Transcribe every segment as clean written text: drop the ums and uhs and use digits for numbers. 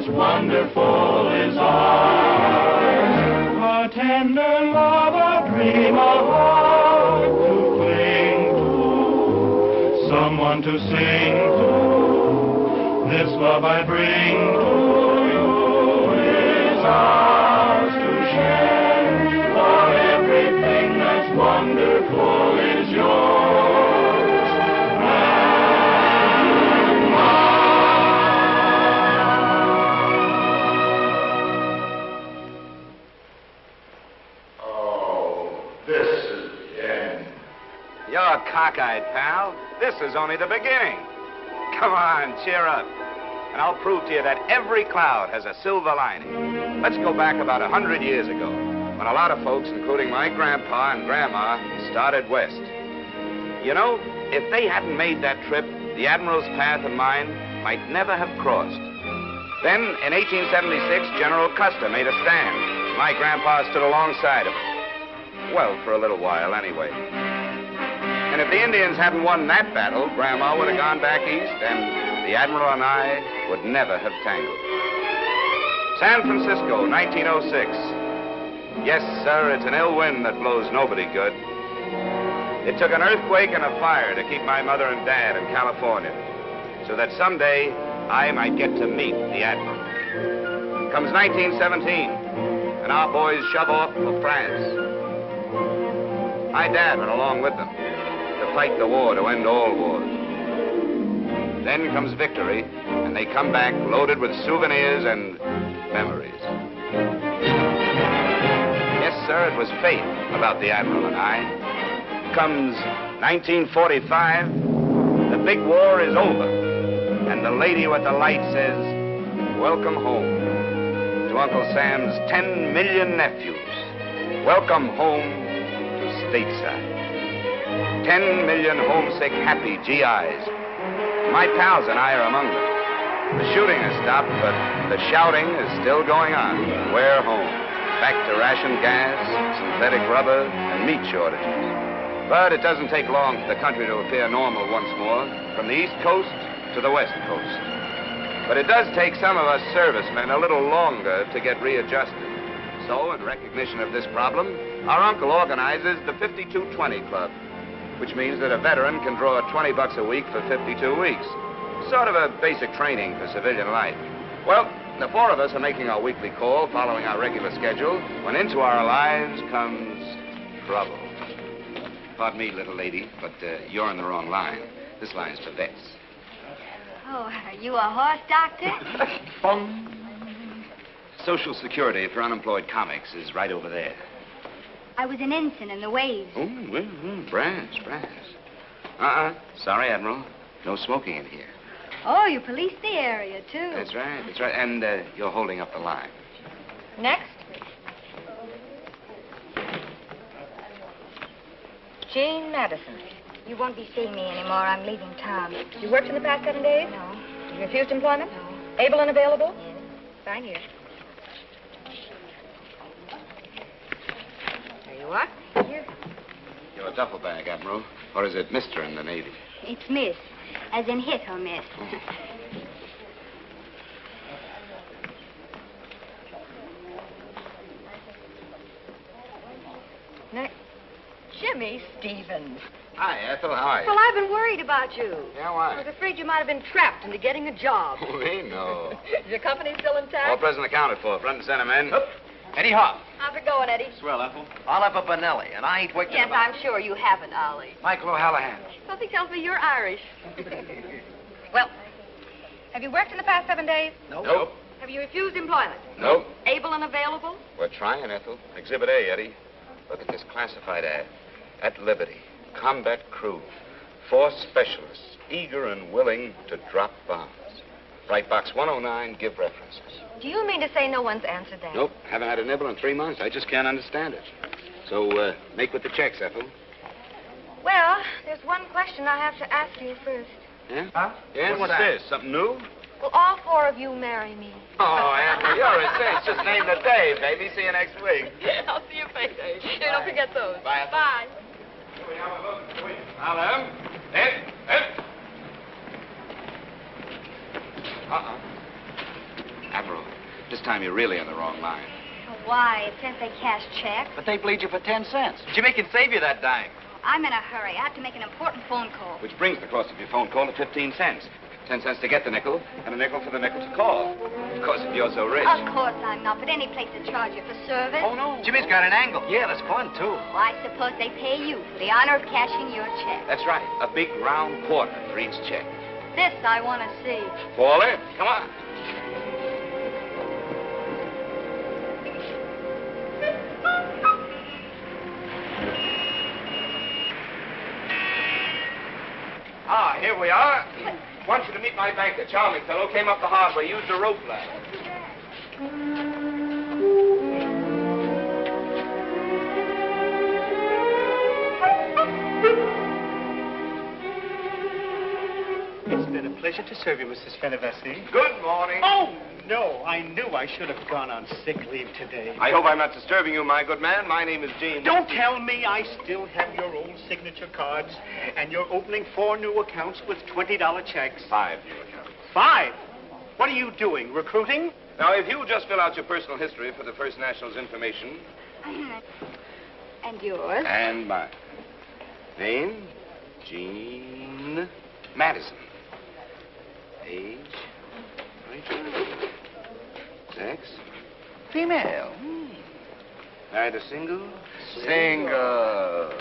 that's wonderful is ours. A tender love, a dream, a heart to cling to, someone to sing to. This love I bring to you is ours to share, for everything that's wonderful is yours and mine. Oh, this is the end. You're cockeyed, pal. This is only the beginning. Come on, cheer up. And I'll prove to you that every cloud has a silver lining. Let's go back about 100 years ago, when a lot of folks, including my grandpa and grandma, started west. You know, if they hadn't made that trip, the Admiral's path and mine might never have crossed. Then, in 1876, General Custer made a stand. My grandpa stood alongside of him. Well, for a little while, anyway. And if the Indians hadn't won that battle, Grandma would have gone back east, and the Admiral and I would never have tangled. San Francisco, 1906. Yes, sir, it's an ill wind that blows nobody good. It took an earthquake and a fire to keep my mother and dad in California, so that someday I might get to meet the Admiral. Comes 1917, and our boys shove off for France. My dad went along with them to fight the war to end all wars. Then comes victory, and they come back loaded with souvenirs and memories. Yes, sir, it was fate about the Admiral and I. Comes 1945, the big war is over, and the lady with the light says, welcome home to Uncle Sam's 10 million nephews. Welcome home to stateside. 10 million homesick, happy GIs. My pals and I are among them. The shooting has stopped, but the shouting is still going on. We're home. Back to ration gas, synthetic rubber, and meat shortages. But it doesn't take long for the country to appear normal once more, from the East Coast to the West Coast. But it does take some of us servicemen a little longer to get readjusted. So, in recognition of this problem, our uncle organizes the 5220 Club, which means that a veteran can draw $20 a week for 52 weeks. Sort of a basic training for civilian life. Well, the four of us are making our weekly call, following our regular schedule, when into our lives comes trouble. Pardon me, little lady, but you're in the wrong line. This line's for vets. Oh, are you a horse doctor? Bong. Social Security for unemployed comics is right over there. I was an ensign in the waves. Oh, brass. Sorry, Admiral. No smoking in here. Oh, you police the area, too. That's right. And you're holding up the line. Next. Jane Madison. You won't be seeing me anymore. I'm leaving town. You worked in the past 7 days? No. You refused employment? No. Able and available? Yes. Sign here. There you are. Here. Your duffel bag, Admiral. Or is it Mr. in the Navy? It's miss, as in hit or miss. Next. Jimmy Stevens. Hi, Ethel. How are you? Well, I've been worried about you. Yeah, I why? was afraid you might have been trapped into getting a job. We know. Is your company still All intact? present accounted for. Front and center, men. Eddie Hoff. How's it going, Eddie? Swell, Ethel. I'll have a Benelli, and I ain't wicked Yes, about I'm sure you haven't, Ollie. Michael O'Hallahan. Something tells me you're Irish. Well, have you worked in the past 7 days? Nope. Have you refused employment? Nope. Able and available? We're trying, Ethel. Exhibit A, Eddie. Look at this classified ad. At Liberty. Combat crew. 4 specialists, eager and willing to drop bombs. Write box 109, give references. Do you mean to say no one's answered that? Nope, haven't had a nibble in 3 months. I just can't understand it. So, make with the checks, Ethel. Well, there's one question I have to ask you first. Yeah? Huh? Yeah, what's this? Something new? Will all 4 of you marry me? Oh, Ethel, you're a cinch. Just name the day, baby. See you next week. I'll see you payday. Here, don't forget those. Bye, Ethel. Bye. Alan? Ed? Admiral, time you're really in the wrong line. Why? It says they cash checks. But they bleed you for 10 cents. Jimmy can save you that dime. I'm in a hurry. I have to make an important phone call. Which brings the cost of your phone call to 15 cents. 10 cents to get the nickel, and a nickel for the nickel to call. Of course, if you're so rich. Of course I'm not, but any place to charge you for service. Oh, no. Jimmy's got an angle. Yeah, that's fun, too. Well, I suppose they pay you for the honor of cashing your check. That's right. A big round quarter for each check. This I want to see. Fall in. Come on. Ah, here we are. Want you to meet my banker, charming fellow. Came up the hard way, used a rope ladder. It's been a pleasure to serve you, Mrs. Fenivesi. Good morning. Oh, no, I knew I should have gone on sick leave today. I hope I'm not disturbing you, my good man. My name is James. Don't tell me I still have your old signature cards, and you're opening 4 new accounts with $20 checks. 5 new accounts. 5? What are you doing, recruiting? Now, if you'll just fill out your personal history for the First National's information. And yours? And mine. Name, Jean Madison. Age, 22. Sex, female. Married a single? Single.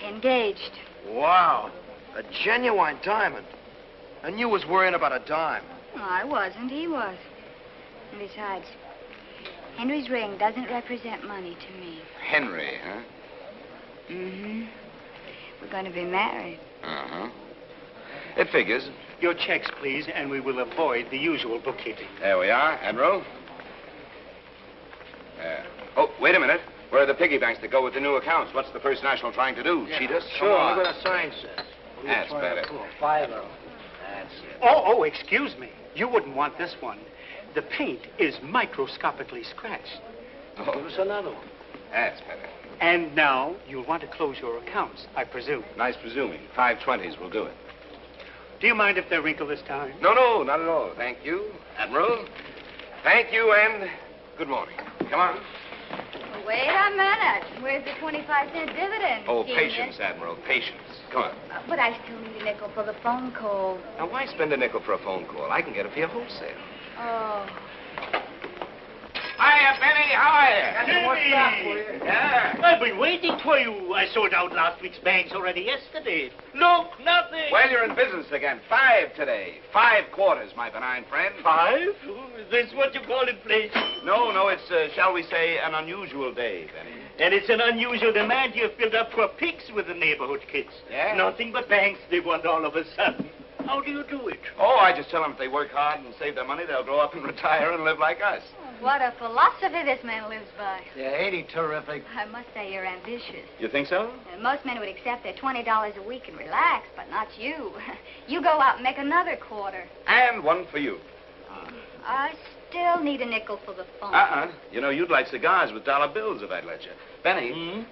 Engaged. Wow. A genuine diamond. And you was worrying about a dime. No, I wasn't. He was. And besides, Henry's ring doesn't represent money to me. Henry, huh? Mm-hmm. We're going to be married. Uh-huh. It figures. Your checks, please, and we will avoid the usual bookkeeping. There we are. Admiral. There. Oh, wait a minute. Where are the piggy banks that go with the new accounts? What's the First National trying to do? Cheat us? Come on. Look what the sign says. That's better. 5 of them. That's it. Oh, excuse me. You wouldn't want this one. The paint is microscopically scratched. Oh, Give us another one. that's better. And now you'll want to close your accounts, I presume. Nice presuming. 520s will do it. Do you mind if they're wrinkled this time? No, not at all. Thank you, Admiral. Thank you, and good morning. Come on. Wait a minute. Where's the 25-cent dividend? Oh, genius? patience, Admiral, patience. Come on. But I still need a nickel for the phone call. Now, why spend a nickel for a phone call? I can get it for you wholesale. Oh. Hiya, Benny. How are you? Jimmy! What's up with you? Yeah. I've been waiting for you. I sold out last week's bags already yesterday. Look, nothing. Well, you're in business again. 5 today. 5 quarters, my benign friend. 5? Is this what you call inflation? No, it's, shall we say, an unusual day, Benny. And it's an unusual demand you've built up for pigs with the neighborhood kids. Yeah? Nothing but banks they want all of a sudden. How do you do it? Oh, I just tell them if they work hard and save their money, they'll grow up and retire and live like us. What a philosophy this man lives by. Yeah, ain't he terrific? I must say you're ambitious. You think so? And most men would accept their $20 a week and relax, but not you. You go out and make another quarter. And one for you. I still need a nickel for the phone. You know, you'd like cigars with dollar bills if I'd let you. Benny,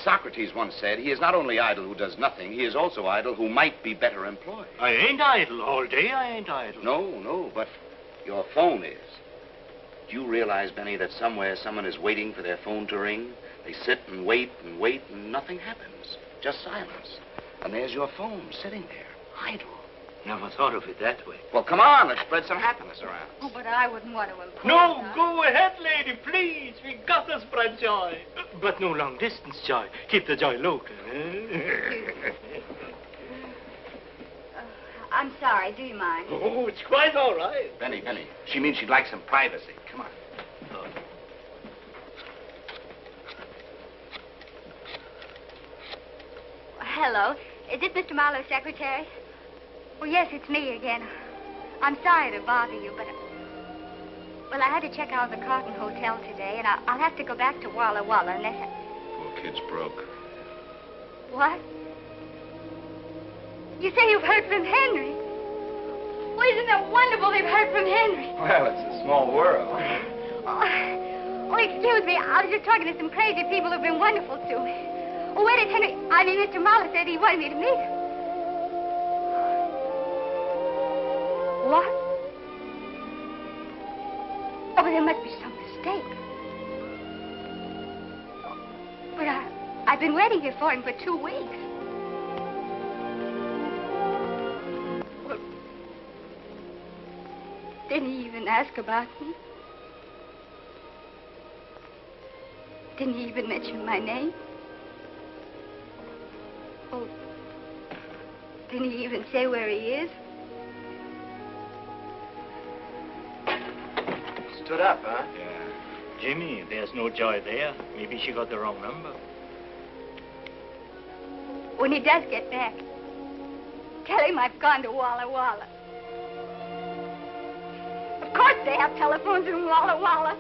Socrates once said, he is not only idle who does nothing, he is also idle who might be better employed. I ain't idle all day. I ain't idle. No, but your phone is. Do you realize, Benny, that somewhere someone is waiting for their phone to ring? They sit and wait, and nothing happens. Just silence. And there's your phone sitting there, idle. Never thought of it that way. Well, come on, let's spread some happiness around. Oh, but I wouldn't want to impose. No, go ahead, lady, please. We got to spread joy. But no long-distance joy. Keep the joy local. I'm sorry. Do you mind? Oh, it's quite all right. Benny, she means she'd like some privacy. Come on. Hello. Is this Mr. Marlowe's secretary? Oh, yes, it's me again. I'm sorry to bother you, but... Well, I had to check out of the Carlton Hotel today, and I'll have to go back to Walla Walla unless I... Poor kid's broke. What? You say you've heard from Henry? Well, isn't that wonderful they've heard from Henry? Well, it's a small world. Oh, excuse me. I was just talking to some crazy people who've been wonderful to me. Oh, where did Henry... Mr. Marlowe said he wanted me to meet him. What? there must be some mistake. But I've been waiting here for him for 2 weeks. Well, didn't he even ask about me? Didn't he even mention my name? Oh, didn't he even say where he is? Stood up, huh? Yeah. Jimmy, there's no joy there. Maybe she got the wrong number. When he does get back, tell him I've gone to Walla Walla. Of course they have telephones in Walla Walla.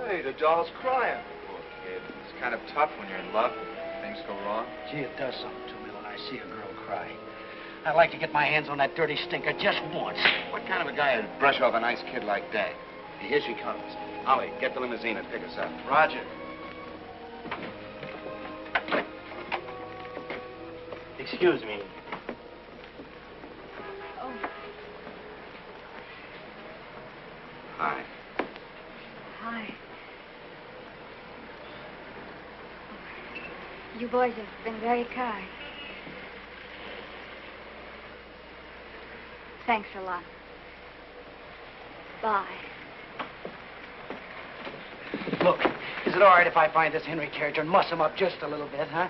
Hey, the doll's crying. Poor kid. It's kind of tough when you're in love. Things go wrong. Gee, it does something to me when I see a girl cry. I'd like to get my hands on that dirty stinker just once. What kind of a guy would brush off a nice kid like that? Here she comes. Ollie, get the limousine and pick us up. Roger. Excuse me. Oh, Hi. hi. You boys have been very kind. Thanks a lot. Bye. Look, is it all right if I find this Henry character and muss him up just a little bit, huh?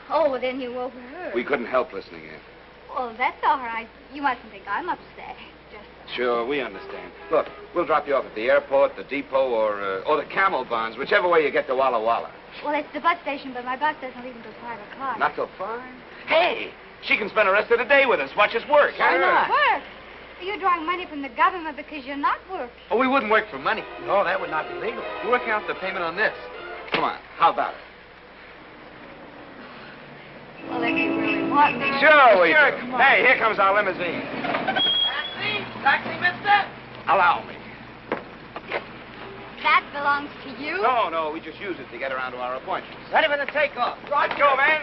Oh, well, then you overheard. We couldn't help listening in. Well, that's all right. You mustn't think I'm upset. Just... Sure, we understand. Look, we'll drop you off at the airport, the depot, or the Camel Barns, whichever way you get to Walla Walla. Well, it's the bus station, but my bus doesn't leave until 5 o'clock. Not till 5? Hey, she can spend the rest of the day with us. Watch us work. Why not? Work? You're drawing money from the government because you're not working. Oh, we wouldn't work for money. No, that would not be legal. We're working out the payment on this. Come on, how about it? Well, if you really want me... Sure we Sure, do. come on. Hey, here comes our limousine. Taxi! Taxi, mister! Allow me. That belongs to you? No, we just use it to get around to our appointments. Ready for the takeoff. Let's go, man.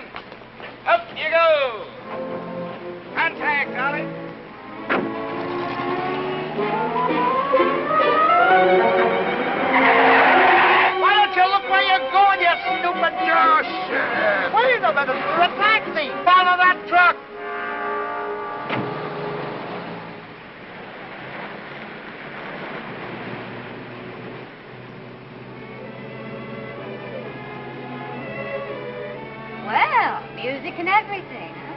Up you go. Contact, Ollie. Why don't you look where you're going, you stupid jerk? Shit. Wait a minute, it's a taxi. Follow that truck. Well, music and everything, huh?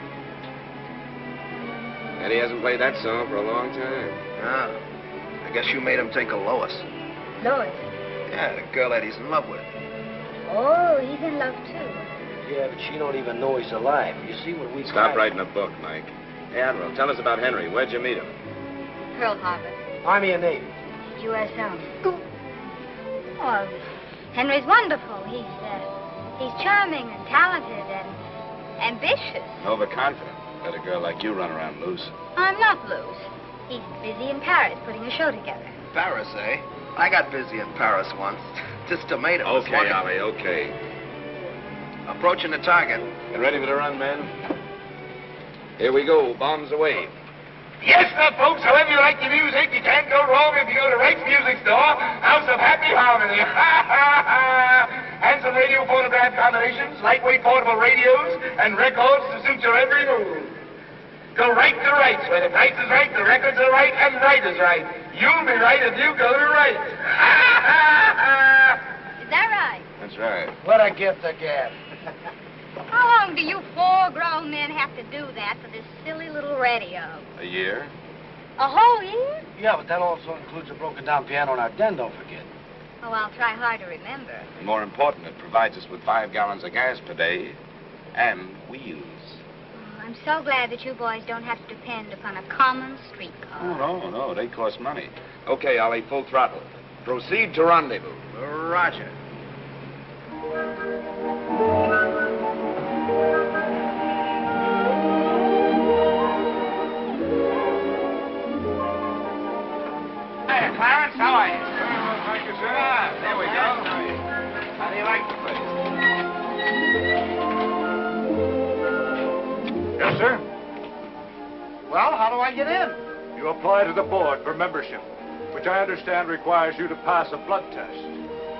Eddie hasn't played that song for a long time. Ah, I guess you made him take a Lois. Lois. Yeah, the girl that he's in love with. Oh, he's in love, too. Yeah, but she don't even know he's alive. You see, when we Stop writing a book, Mike. Hey, Admiral, tell us about Henry. Where'd you meet him? Pearl Harbor. Army and Navy. U.S. Army. Oh, Henry's wonderful. He's charming and talented and ambitious. Overconfident. Let a girl like you run around loose. I'm not loose. He's busy in Paris putting a show together. Paris, eh? I got busy in Paris once. This tomato was Okay, one- Ollie, okay. Approaching the target. You ready for the run, men? Here we go. Bombs away. Yes, sir, folks, however you like your music, you can't go wrong if you go to Wright's Music Store, House of Happy Harmony. Handsome radio phonograph combinations, lightweight portable radios, and records to suit your every mood. Go right to Wright's, where the price is right, the records are right, and right is right. You'll be right if you go to Wright's. Is that right? That's right. What a gift of gab. How long do you 4 grown men have to do that for this silly little radio? A year? A whole year? Yeah, but that also includes a broken down piano in our den, don't forget. Oh, I'll try hard to remember. And more important, it provides us with 5 gallons of gas per day and wheels. Oh, I'm so glad that you boys don't have to depend upon a common streetcar. Oh, no, they cost money. Okay, Ollie, full throttle. Proceed to rendezvous. Roger. Hey, Clarence, how are you? Thank you, sir. There we go. How do you like the place? Yes, sir. Well, how do I get in? You apply to the board for membership, which I understand requires you to pass a blood test.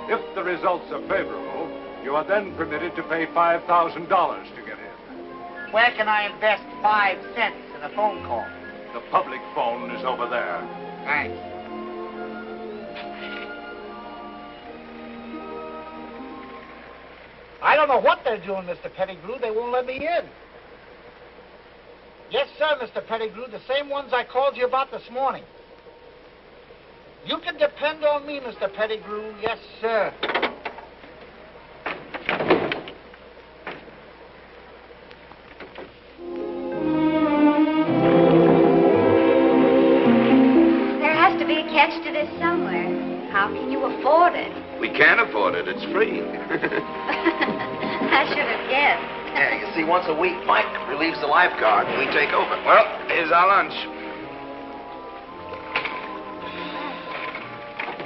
If the results are favorable, you are then permitted to pay $5,000 to get in. Where can I invest 5 cents in a phone call? The public phone is over there. Thanks. I don't know what they're doing, Mr. Pettigrew. They won't let me in. Yes, sir, Mr. Pettigrew, the same ones I called you about this morning. You can depend on me, Mr. Pettigrew. Yes, sir. There has to be a catch to this somewhere. How can you afford it? We can't afford it. It's free. I should have guessed. Yeah, you see, once a week, Mike relieves the lifeguard and we take over. Well, here's our lunch.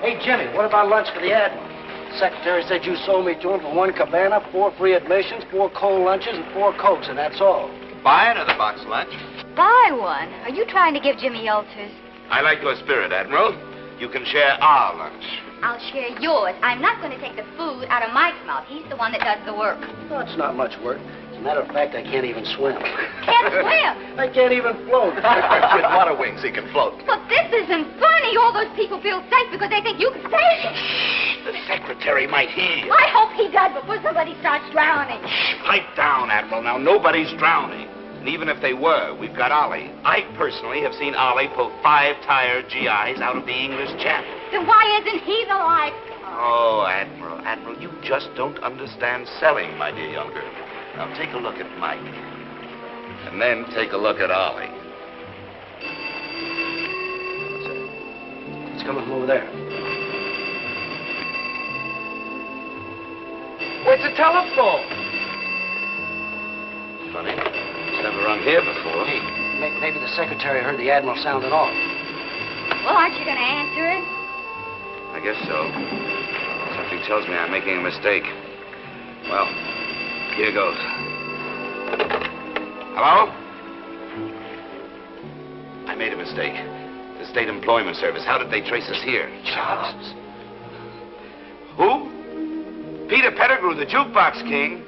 Hey, Jimmy, what about lunch for the Admiral? The secretary said you sold me to him for 1 cabana, 4 free admissions, 4 cold lunches, and 4 Cokes, and that's all. Buy another box lunch. Buy one. Are you trying to give Jimmy ulcers? I like your spirit, Admiral. You can share our lunch. I'll share yours. I'm not going to take the food out of Mike's mouth. He's the one that does the work. Well, it's not much work. As a matter of fact, I can't even swim. Can't swim. I can't even float. With water wings, he can float. But this isn't funny. All those people feel safe because they think you can save them. The secretary might hear you. I hope he does before somebody starts drowning. Pipe down, Admiral. Now, nobody's drowning. And even if they were, we've got Ollie. I personally have seen Ollie pull 5 tired GIs out of the English Channel. Then why isn't he the life? Oh, Admiral, you just don't understand selling, my dear young girl. Now, take a look at Mike. And then take a look at Ollie. It's coming from over there. Where's the telephone? Funny. It's never rung here before. Hey, maybe the secretary heard the Admiral sounding off. Well, aren't you going to answer it? I guess so. Something tells me I'm making a mistake. Well, here goes. Hello? I made a mistake. The State Employment Service. How did they trace us here? Jobs. Who? Peter Pettigrew, the jukebox king.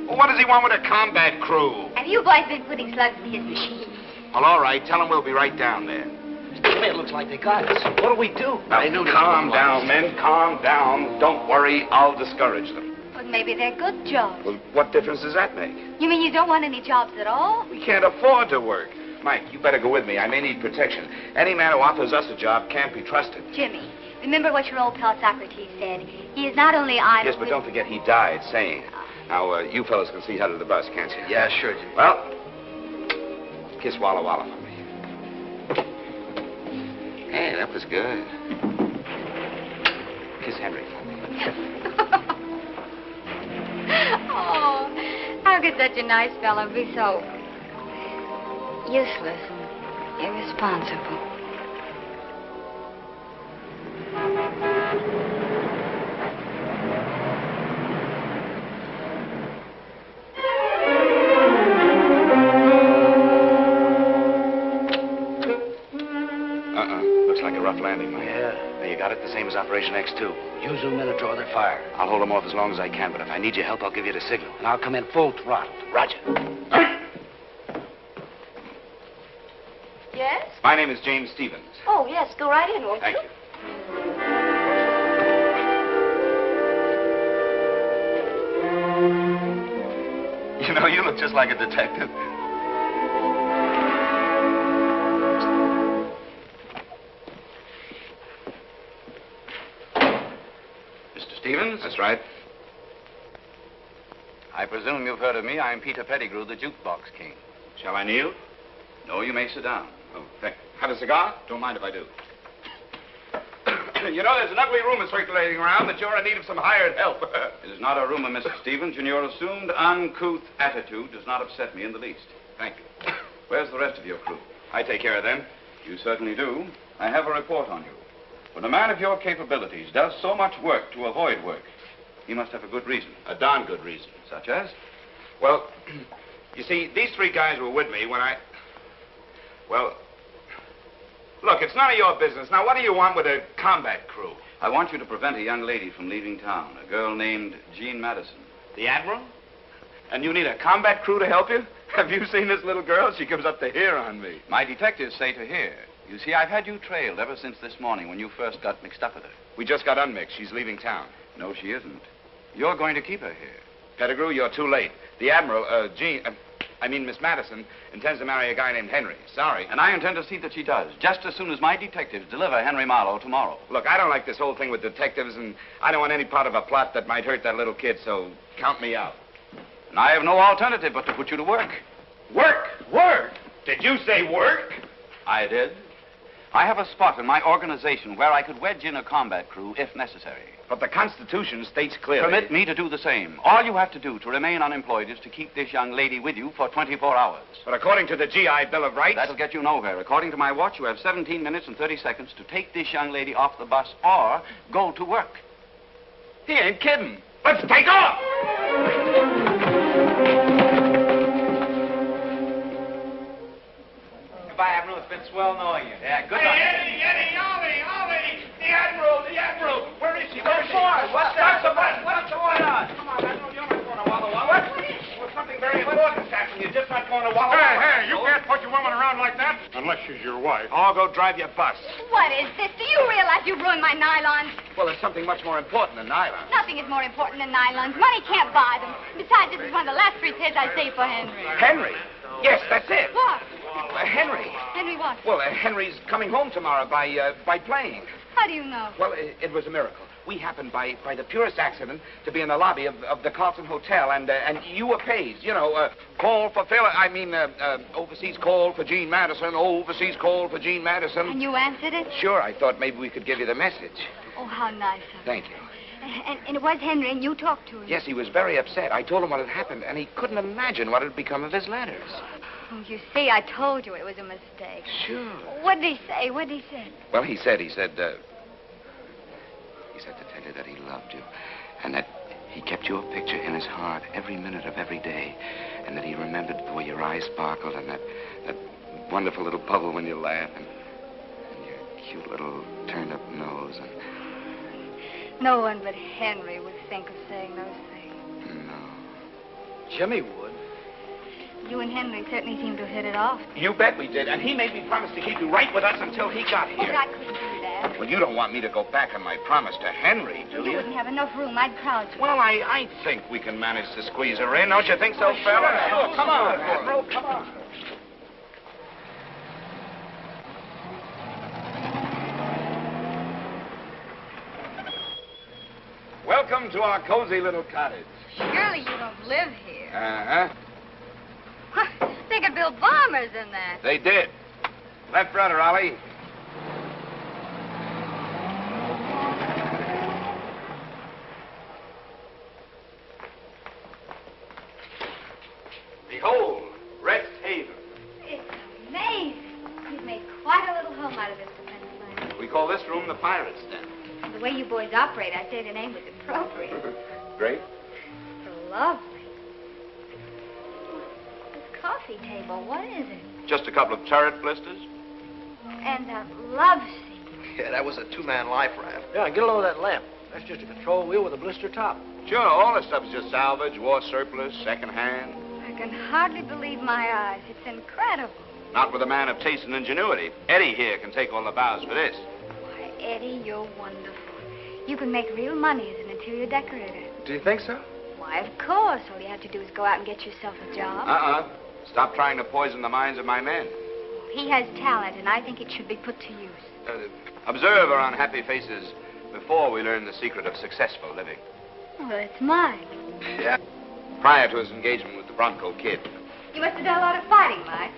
Well, what does he want with a combat crew? Have you boys been putting slugs in his machine? Well, all right. Tell him we'll be right down there. It looks like they got us. What do we do? Now, calm down, men. Calm down. Don't worry. I'll discourage them. Well, maybe they're good jobs. Well, what difference does that make? You mean you don't want any jobs at all? We can't afford to work. Mike, you better go with me. I may need protection. Any man who offers us a job can't be trusted. Jimmy, remember what your old pal Socrates said. He is not only idle... Yes, but don't forget he died saying. Now, you fellows can see how to the bus, can't you? Yeah, sure, Jimmy. Well, kiss Walla Walla for me. Hey, that was good. Kiss Henry for me. Oh, how could such a nice fellow be so useless and irresponsible? Looks like a rough landing, Mike. Yeah. Now, you got it? The same as Operation X2. You zoom in and draw their fire. I'll hold them off as long as I can, but if I need your help, I'll give you the signal. And I'll come in full throttle. Roger. Yes? My name is James Stevens. Oh, yes. Go right in, won't Thank you? you. You know, you look just like a detective. Mr. Stevens? That's right. I presume you've heard of me. I'm Peter Pettigrew, the jukebox king. Shall I kneel? No, you may sit down. Oh, thank you. Have a cigar? Don't mind if I do. You know, there's an ugly rumor circulating around that you're in need of some hired help. It is not a rumor, Mr. Stevens, and your assumed uncouth attitude does not upset me in the least. Thank you. Where's the rest of your crew? I take care of them. You certainly do. I have a report on you. When a man of your capabilities does so much work to avoid work, he must have a good reason. A darn good reason. Such as? Well, you see, these 3 guys were with me when I... Well, look, it's none of your business. Now, what do you want with a combat crew? I want you to prevent a young lady from leaving town, a girl named Jean Madison. The Admiral? And you need a combat crew to help you? Have you seen this little girl? She comes up to here on me. My detectives say to here. You see, I've had you trailed ever since this morning when you first got mixed up with her. We just got unmixed. She's leaving town. No, she isn't. You're going to keep her here. Pettigrew, you're too late. The Admiral, Miss Madison, intends to marry a guy named Henry. Sorry. And I intend to see that she does, just as soon as my detectives deliver Henry Marlowe tomorrow. Look, I don't like this whole thing with detectives, and I don't want any part of a plot that might hurt that little kid, so count me out. And I have no alternative but to put you to work. Work? Work? Did you say work? I did. I have a spot in my organization where I could wedge in a combat crew if necessary. But the Constitution states clearly... Permit me to do the same. All you have to do to remain unemployed is to keep this young lady with you for 24 hours. But according to the GI Bill of Rights... That'll get you nowhere. According to my watch, you have 17 minutes and 30 seconds to take this young lady off the bus or go to work. He ain't kidding. Let's take off! Goodbye, Admiral. It's been swell knowing you. Yeah, good luck. Eddie, Ollie! The Admiral! Where is he? What's the bus? What's going on? Come on, Admiral, you're not going to Walla Walla. What? Well, something very important is happening. You're just not going to Walla Walla. Hey, you can't put your woman around like that. Unless she's your wife. I'll go drive your bus. What is this? Do you realize you've ruined my nylons? Well, there's something much more important than nylon. Nothing is more important than nylons. Money can't buy them. Besides, this is one of the last 3 pairs I saved for Henry. Henry? Yes, that's it. What? Henry. Henry what? Well, Henry's coming home tomorrow by plane. How do you know? Well, it was a miracle. We happened by the purest accident to be in the lobby of the Carlton Hotel, and you were paged. You know, overseas call for Jean Madison, overseas call for Jean Madison. And you answered it? Sure, I thought maybe we could give you the message. Oh, how nice of you. Thank you. And it was Henry, and you talked to him? Yes, he was very upset. I told him what had happened, and he couldn't imagine what had become of his letters. Oh, you see, I told you it was a mistake. Sure. What did he say? What did he say? Well, he said to tell you that he loved you, and that he kept your picture in his heart every minute of every day, and that he remembered the way your eyes sparkled, and that wonderful little bubble when you laugh, and your cute little turned-up nose, and... No one but Henry would think of saying those things. No. Jimmy would. You and Henry certainly seem to have hit it off. You bet we did, and he made me promise to keep you right with us until he got here. But I couldn't do that. Well, you don't want me to go back on my promise to Henry, do you? You wouldn't have enough room. I'd crowd you. Well, I think we can manage to squeeze her in. Don't you think so, fella? Sure. Come on, Admiral, come on. Welcome to our cozy little cottage. Surely you don't live here. Uh-huh. They could build bombers in there. They did. Left rudder, Ollie. Behold, Rest Haven. It's amazing. You've made quite a little home out of this defense line. We call this room the Pirate's Den. The way you boys operate, I'd say the name was appropriate. Great. So lovely. This coffee table, what is it? Just a couple of turret blisters. And a love seat. Yeah, that was a two-man life raft. Yeah, get a load of that lamp. That's just a control wheel with a blister top. Sure, all this stuff's just salvage, war surplus, second-hand. I can hardly believe my eyes. It's incredible. Not with a man of taste and ingenuity. Eddie here can take all the bows for this. Why, Eddie, you're wonderful. You can make real money as an interior decorator. Do you think so? Why, of course. All you have to do is go out and get yourself a job. Stop trying to poison the minds of my men. He has talent, and I think it should be put to use. Observe our unhappy faces before we learn the secret of successful living. Well, it's mine. Yeah. Prior to his engagement with the Bronco Kid. You must have done a lot of fighting, Mike.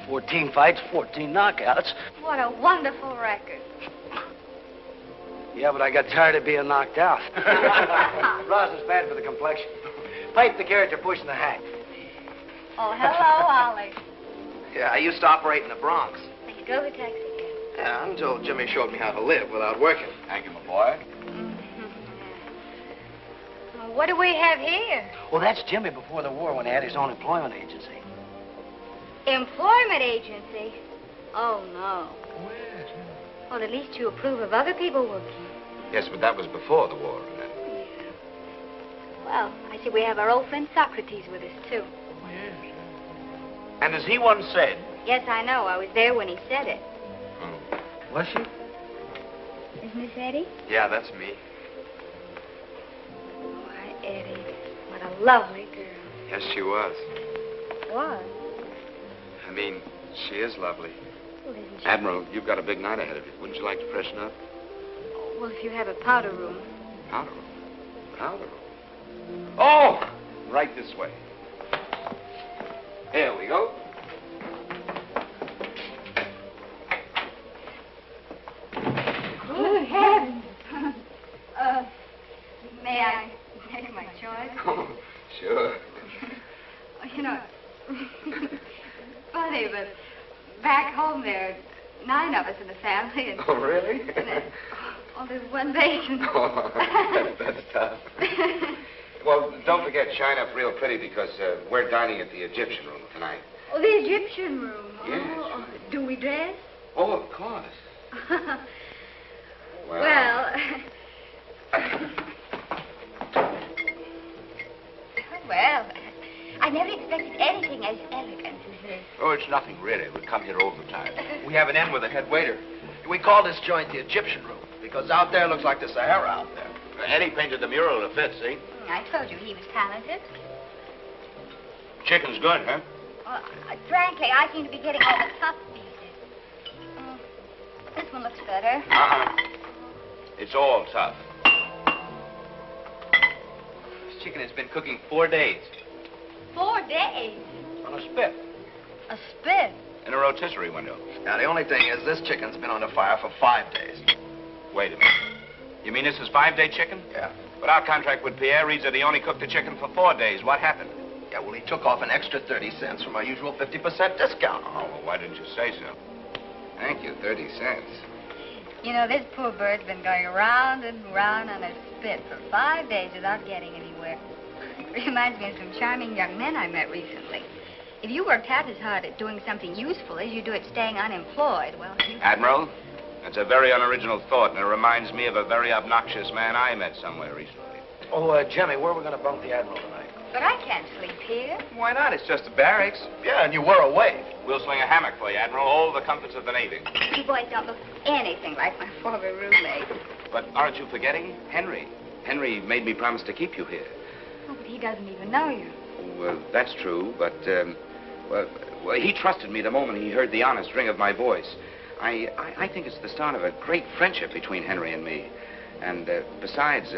14 fights, 14 knockouts. What a wonderful record. Yeah, but I got tired of being knocked out. Rosin's bad for the complexion. Pipe the character pushing the hack. Oh, hello, Ollie. Yeah, I used to operate in the Bronx. You drove a taxi cab. Yeah, until Jimmy showed me how to live without working. Thank you, my boy. Well, what do we have here? Well, that's Jimmy before the war when he had his own employment agency. Employment agency? Oh, no. Oh, yes. Well, at least you approve of other people working. Yes, but that was before the war. Well, I see we have our old friend Socrates with us, too. Oh, yes. And as he once said, Yes, I know. I was there when he said it. Oh. Was she? Isn't this Eddie? Yeah, that's me. Why, Eddie, what a lovely girl. Yes, she was. What? I mean, she is lovely. Well, isn't she? Admiral, you've got a big night ahead of you. Wouldn't you like to freshen up? Well, if you have a powder room. Powder room. Powder room. Oh! Right this way. Here we go. Good heavens. May I make my choice? Oh, sure. You know, funny, but back home there are 9 of us in the family. And, Oh, really? there's one basin. Oh, that's tough. Well, don't forget, shine up real pretty because we're dining at the Egyptian room tonight. Oh, the Egyptian room. Yes, Oh, do we dress? Oh, of course. Well, well, I never expected anything as elegant as this. Oh, it's nothing, really. We come here all the time. We have an in with the head waiter. We call this joint the Egyptian room because out there looks like the Sahara out there. Eddie painted the mural to fit, see? I told you he was talented. Chicken's good, huh? Well, frankly, I seem to be getting all the tough pieces. This one looks better. It's all tough. This chicken has been cooking 4 days. 4 days? On a spit. A spit? In a rotisserie window. Now, the only thing is this chicken's been on the fire for 5 days. Wait a minute. You mean this is 5-day chicken? Yeah. But our contract with Pierre reads that he only cooked the chicken for 4 days. What happened? Yeah, well, he took off an extra 30 cents from our usual 50% discount. Oh, well, why didn't you say so? Thank you, 30 cents. You know, this poor bird's been going round and round on a spit for 5 days without getting anywhere. Reminds me of some charming young men I met recently. If you worked half as hard at doing something useful as you do at staying unemployed, well, you... Admiral, that's a very unoriginal thought, and it reminds me of a very obnoxious man I met somewhere recently. Oh, Jemmy, where are we going to bunk the Admiral tonight? But I can't sleep here. Why not? It's just the barracks. Yeah, and you were away. We'll sling a hammock for you, Admiral. All the comforts of the Navy. You boys don't look anything like my former roommate. But aren't you forgetting? Henry. Henry made me promise to keep you here. Oh, but he doesn't even know you. Well, that's true, but, well, he trusted me the moment he heard the honest ring of my voice. I think it's the start of a great friendship between Henry and me. And, besides,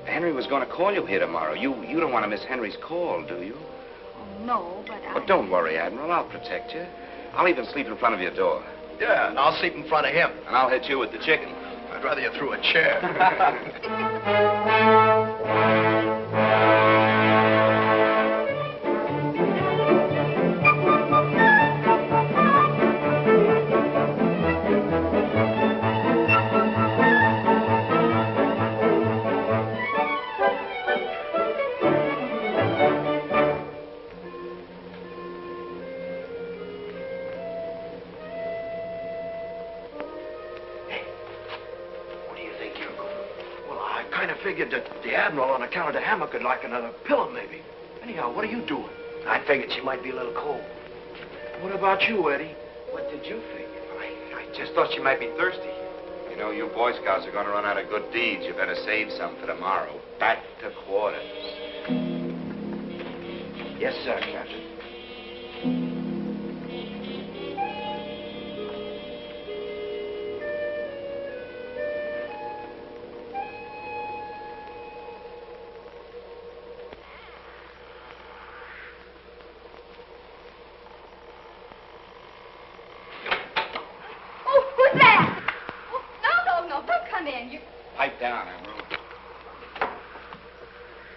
Henry was going to call you here tomorrow. You don't want to miss Henry's call, do you? Oh, no, but But don't worry, Admiral. I'll protect you. I'll even sleep in front of your door. Yeah, and I'll sleep in front of him. And I'll hit you with the chicken. I'd rather you threw a chair. Figured that the Admiral, on account of the hammock, would like another pillow, maybe. Anyhow, what are you doing? I figured she might be a little cold. What about you, Eddie? What did you think? I just thought she might be thirsty. You know, you Boy Scouts are going to run out of good deeds. You better save some for tomorrow. Back to quarters. Yes, sir, Captain. Pipe down, Admiral.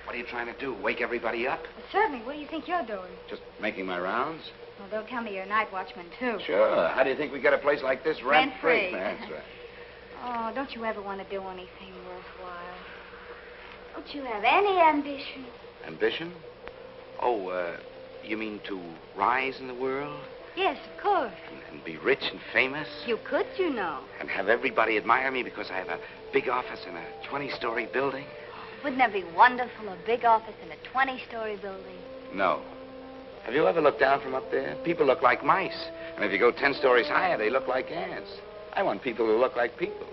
What are you trying to do? Wake everybody up? Well, certainly. What do you think you're doing? Just making my rounds? Well, they'll tell me you're a night watchman, too. Sure. How do you think we get a place like this rent-free? Rent-free. That's right. Oh, don't you ever want to do anything worthwhile? Don't you have any ambition? Ambition? Oh, you mean to rise in the world? Yes, of course. And be rich and famous. You could, you know. And have everybody admire me because I have a big office in a 20-story building. Wouldn't that be wonderful, a big office in a 20-story building? No. Have you ever looked down from up there? People look like mice. And if you go 10 stories higher, they look like ants. I want people who look like people.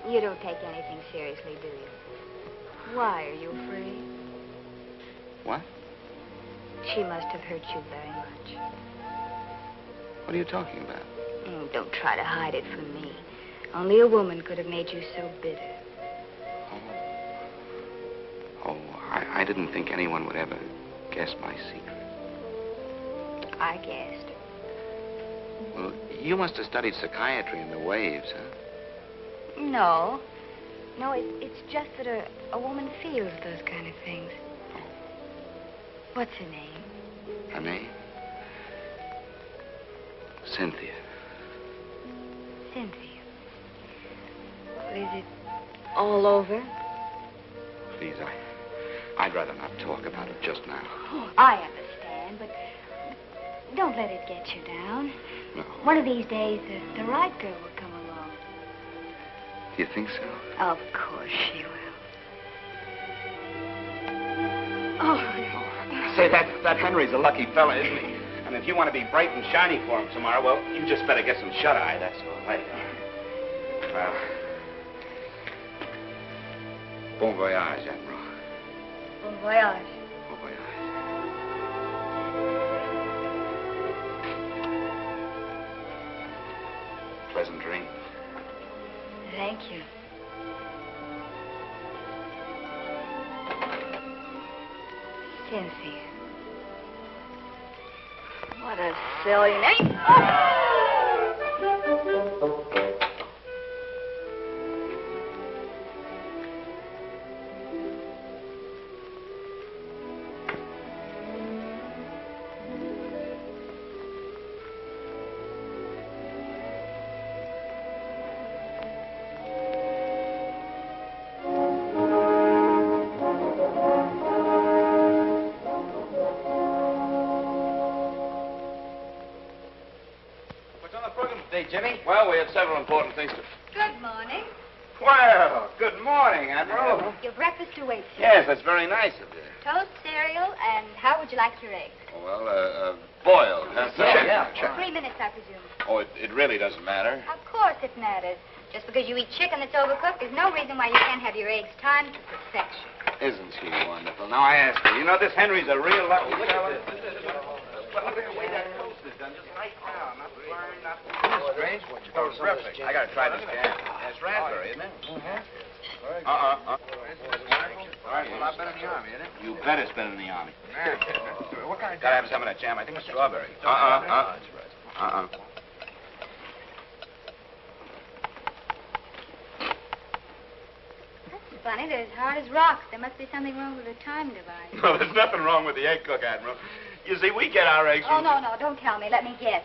You don't take anything seriously, do you? Why, are you afraid? What? She must have hurt you very much. What are you talking about? Oh, don't try to hide it from me. Only a woman could have made you so bitter. I didn't think anyone would ever guess my secret. I guessed. Well, you must have studied psychiatry in the waves, huh? No. No, it's just that a woman feels those kind of things. What's her name? Her name? Cynthia. Cynthia. Well, is it all over? Please, I'd rather not talk about it just now. Oh, I understand, but don't let it get you down. No. One of these days, the right girl will come along. Do you think so? Of course she will. Oh. Say, that Henry's a lucky fella, isn't he? And if you want to be bright and shiny for him tomorrow, well, you just better get some shut-eye, that's all. Well, bon voyage, Admiral. Bon voyage. Bon voyage. Pleasant dream. Thank you. Cynthia. What a silly name. Jimmy? Well, we have several important things to... Good morning. Well, good morning, Admiral. Your breakfast awaits you. Yes, that's very nice of you. Toast, cereal, and how would you like your eggs? Well, boiled. Check. 3 minutes, I presume. Oh, it really doesn't matter. Of course it matters. Just because you eat chicken that's overcooked, there's no reason why you can't have your eggs timed to perfection. Isn't she wonderful? Now, I ask you, you know this Henry's a real lucky fella? Well, look at the way that toast is done, just right now. Not burned, not... Strange. Oh, terrific. I gotta try this jam. It's raspberry, isn't it? All right, well, I've been in the Army, isn't it? You bet it's been in the Army. What kind of Gotta have some of that jam. I think it's strawberry. That's funny. They're as hard as rocks. There must be something wrong with the time device. No, there's nothing wrong with the egg cook, Admiral. You see, we get our eggs Oh, from... no, don't tell me. Let me guess.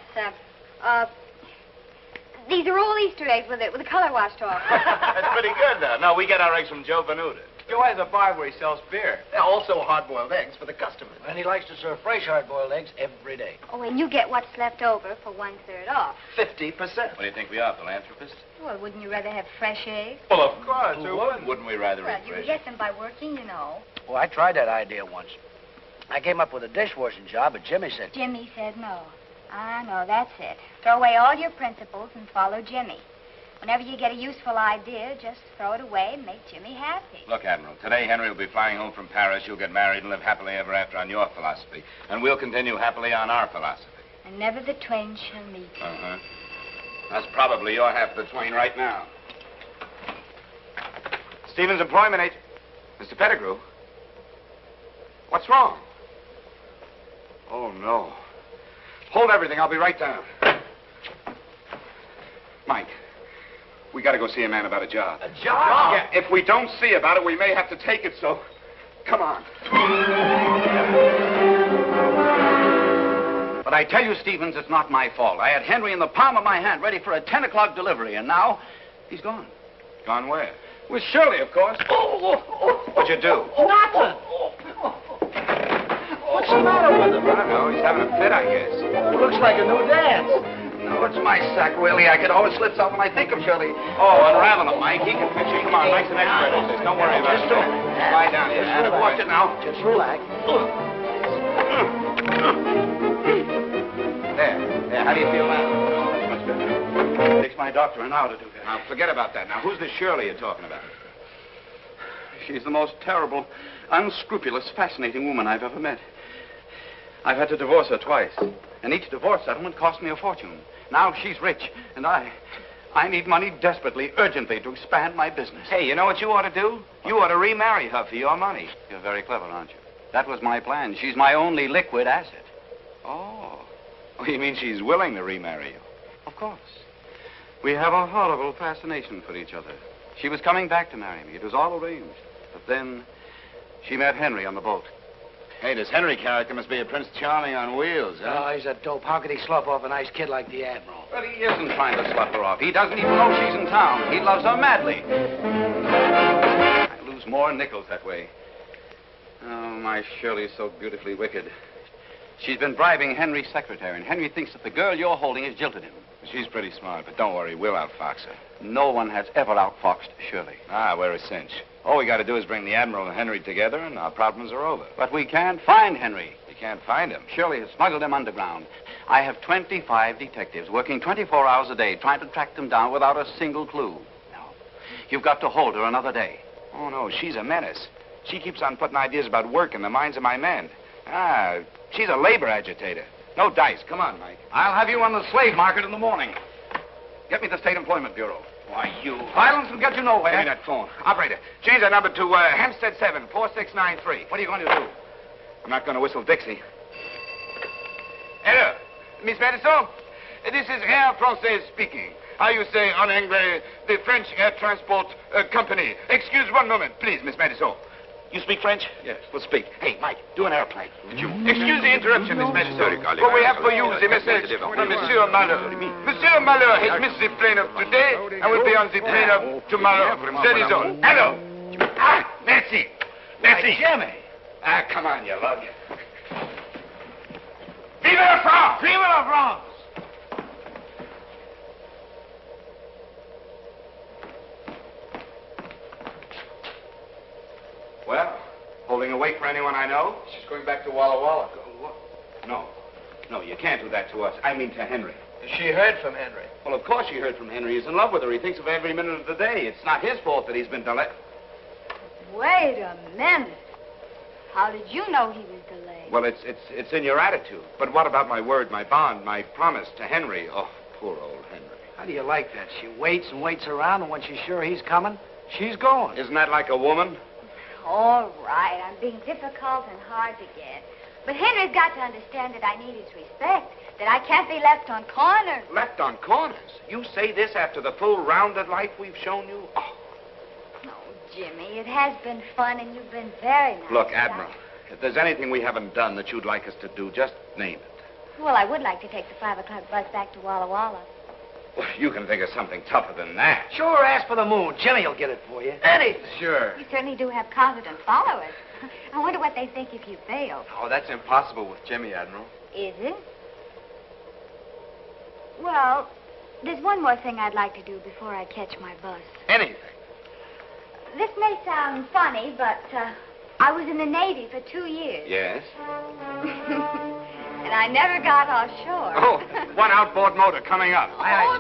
These are all Easter eggs with the color washed off. That's pretty good, though. No, we get our eggs from Joe Venuta. Joe has a bar where he sells beer. Also hard-boiled eggs for the customers. And he likes to serve fresh hard-boiled eggs every day. Oh, and you get what's left over for 1/3 off. 50%. What do you think we are, philanthropists? Well, wouldn't you rather have fresh eggs? Well, of course. Who wouldn't? Wouldn't we rather Well, eat you fresh? get them by working, you know. Well, I tried that idea once. I came up with a dishwashing job, but Jimmy said... Jimmy said no. I know, that's it. Throw away all your principles and follow Jimmy. Whenever you get a useful idea, just throw it away and make Jimmy happy. Look, Admiral, today Henry will be flying home from Paris. You'll get married and live happily ever after on your philosophy. And we'll continue happily on our philosophy. And never the twain shall meet. Uh-huh. That's probably your half of the twain right now. Stevens Employment Agent. Mr. Pettigrew. What's wrong? Oh, no. Hold everything. I'll be right down. Mike, we got to go see a man about a job. A job? Yeah, if we don't see about it, we may have to take it, so come on. But I tell you, Stevens, it's not my fault. I had Henry in the palm of my hand, ready for a 10 o'clock delivery, and now he's gone. Gone where? With Shirley, of course. What'd you do? Nothing. What's What's the matter with him? I don't know. He's having a fit, I guess. Looks like a new dance. No, it's my sack, Willie. I get all the slits off when I think of Shirley. Oh, unravel him, Mike. He can fix you. Come on, Mike's an expert at this. Don't worry about it. Just a minute. Lie down here. Watch it now. Just relax. There. How do you feel now? Much better. It takes my doctor an hour to do that. Now, forget about that. Now, who's this Shirley you're talking about? She's the most terrible, unscrupulous, fascinating woman I've ever met. I've had to divorce her twice, and each divorce settlement cost me a fortune. Now she's rich, and I need money desperately, urgently, to expand my business. Hey, you know what you ought to do? You ought to remarry her for your money. You're very clever, aren't you? That was my plan. She's my only liquid asset. Oh, you mean she's willing to remarry you? Of course. We have a horrible fascination for each other. She was coming back to marry me. It was all arranged. But then she met Henry on the boat. Hey, this Henry character must be a Prince Charming on wheels, huh? Oh, he's a dope. How could he slough off a nice kid like the Admiral? But he isn't trying to slough her off. He doesn't even know she's in town. He loves her madly. I lose more nickels that way. Oh, my Shirley's so beautifully wicked. She's been bribing Henry's secretary, and Henry thinks that the girl you're holding has jilted him. She's pretty smart, but don't worry, we'll outfox her. No one has ever outfoxed Shirley. Ah, we're a cinch. All we got to do is bring the Admiral and Henry together, and our problems are over. But we can't find Henry. You can't find him. Shirley has smuggled him underground. I have 25 detectives working 24 hours a day trying to track them down without a single clue. No. You've got to hold her another day. Oh, no, she's a menace. She keeps on putting ideas about work in the minds of my men. Ah, she's a labor agitator. No dice. Come on, Mike. I'll have you on the slave market in the morning. Get me the State Employment Bureau. Why, you... Violence will get you nowhere. Give me that phone. Operator, change that number to Hempstead 7, 4693. What are you going to do? I'm not going to whistle Dixie. Hello, Miss Madison? This is Air Français speaking. How you say en anglais, the French Air Transport Company. Excuse one moment, please, Miss Madison. You speak French? Yes. Well, speak. Hey, Mike, do an airplane. Excuse the interruption, Miss Madison. What we have for you is a message from Monsieur Malheur. Monsieur Malheur has missed the plane of today and will be on the plane of tomorrow. That is all. Hello. Ah, merci. Merci. Jimmy. Ah, come on, you lug. Vive la France! Vive la France! Well, holding awake for anyone I know? She's going back to Walla Walla. No, you can't do that to us. I mean to Henry. She heard from Henry. Well, of course she heard from Henry. He's in love with her. He thinks of her every minute of the day. It's not his fault that he's been delayed. Wait a minute. How did you know he was delayed? Well, it's in your attitude. But what about my word, my bond, my promise to Henry? Oh, poor old Henry. How do you like that? She waits and waits around, and when she's sure he's coming, she's going. Isn't that like a woman? All right, I'm being difficult and hard to get. But Henry's got to understand that I need his respect, that I can't be left on corners. Left on corners? You say this after the full rounded life we've shown you? Oh. Jimmy, it has been fun, and you've been very nice. Look, Admiral, if there's anything we haven't done that you'd like us to do, just name it. Well, I would like to take the 5 o'clock bus back to Walla Walla. Well, you can think of something tougher than that. Sure, ask for the moon. Jimmy'll get it for you. Anything. Sure. You certainly do have confident followers. I wonder what they think if you fail. Oh, that's impossible with Jimmy, Admiral. Is it? Well, there's one more thing I'd like to do before I catch my bus. Anything. This may sound funny, but I was in the Navy for 2 years. Yes? And I never got offshore. Oh, one outboard motor coming up. Oh,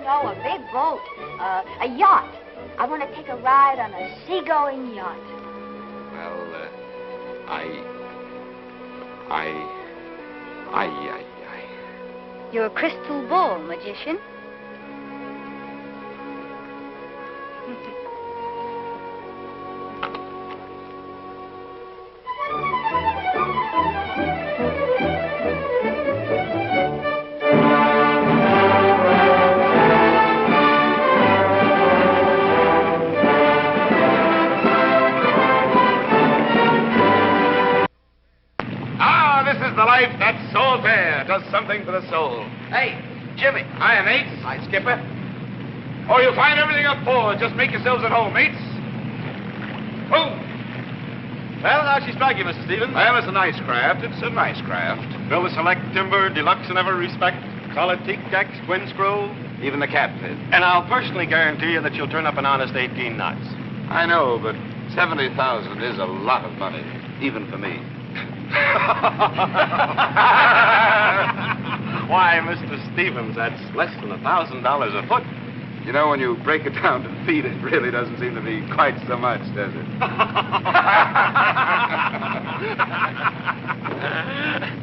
no, a big boat. A yacht. I want to take a ride on a seagoing yacht. Well, You're a crystal ball magician. That salt air does something for the soul. Hey, Jimmy. Hiya, mates. Hi, Skipper. Oh, you'll find everything up forward. Just make yourselves at home, mates. Oh. Well, how'd she strike you, Mr. Stevens? Well, it's a nice craft. It's a nice craft. Built to select timber, deluxe in every respect. Solid teak decks, twin screw. Even the captain. And I'll personally guarantee you that you'll turn up an honest 18 knots. I know, but 70,000 is a lot of money, even for me. Why, Mr. Stevens, that's less than $1,000 a foot. You know, when you break it down to feet, it really doesn't seem to be quite so much, does it?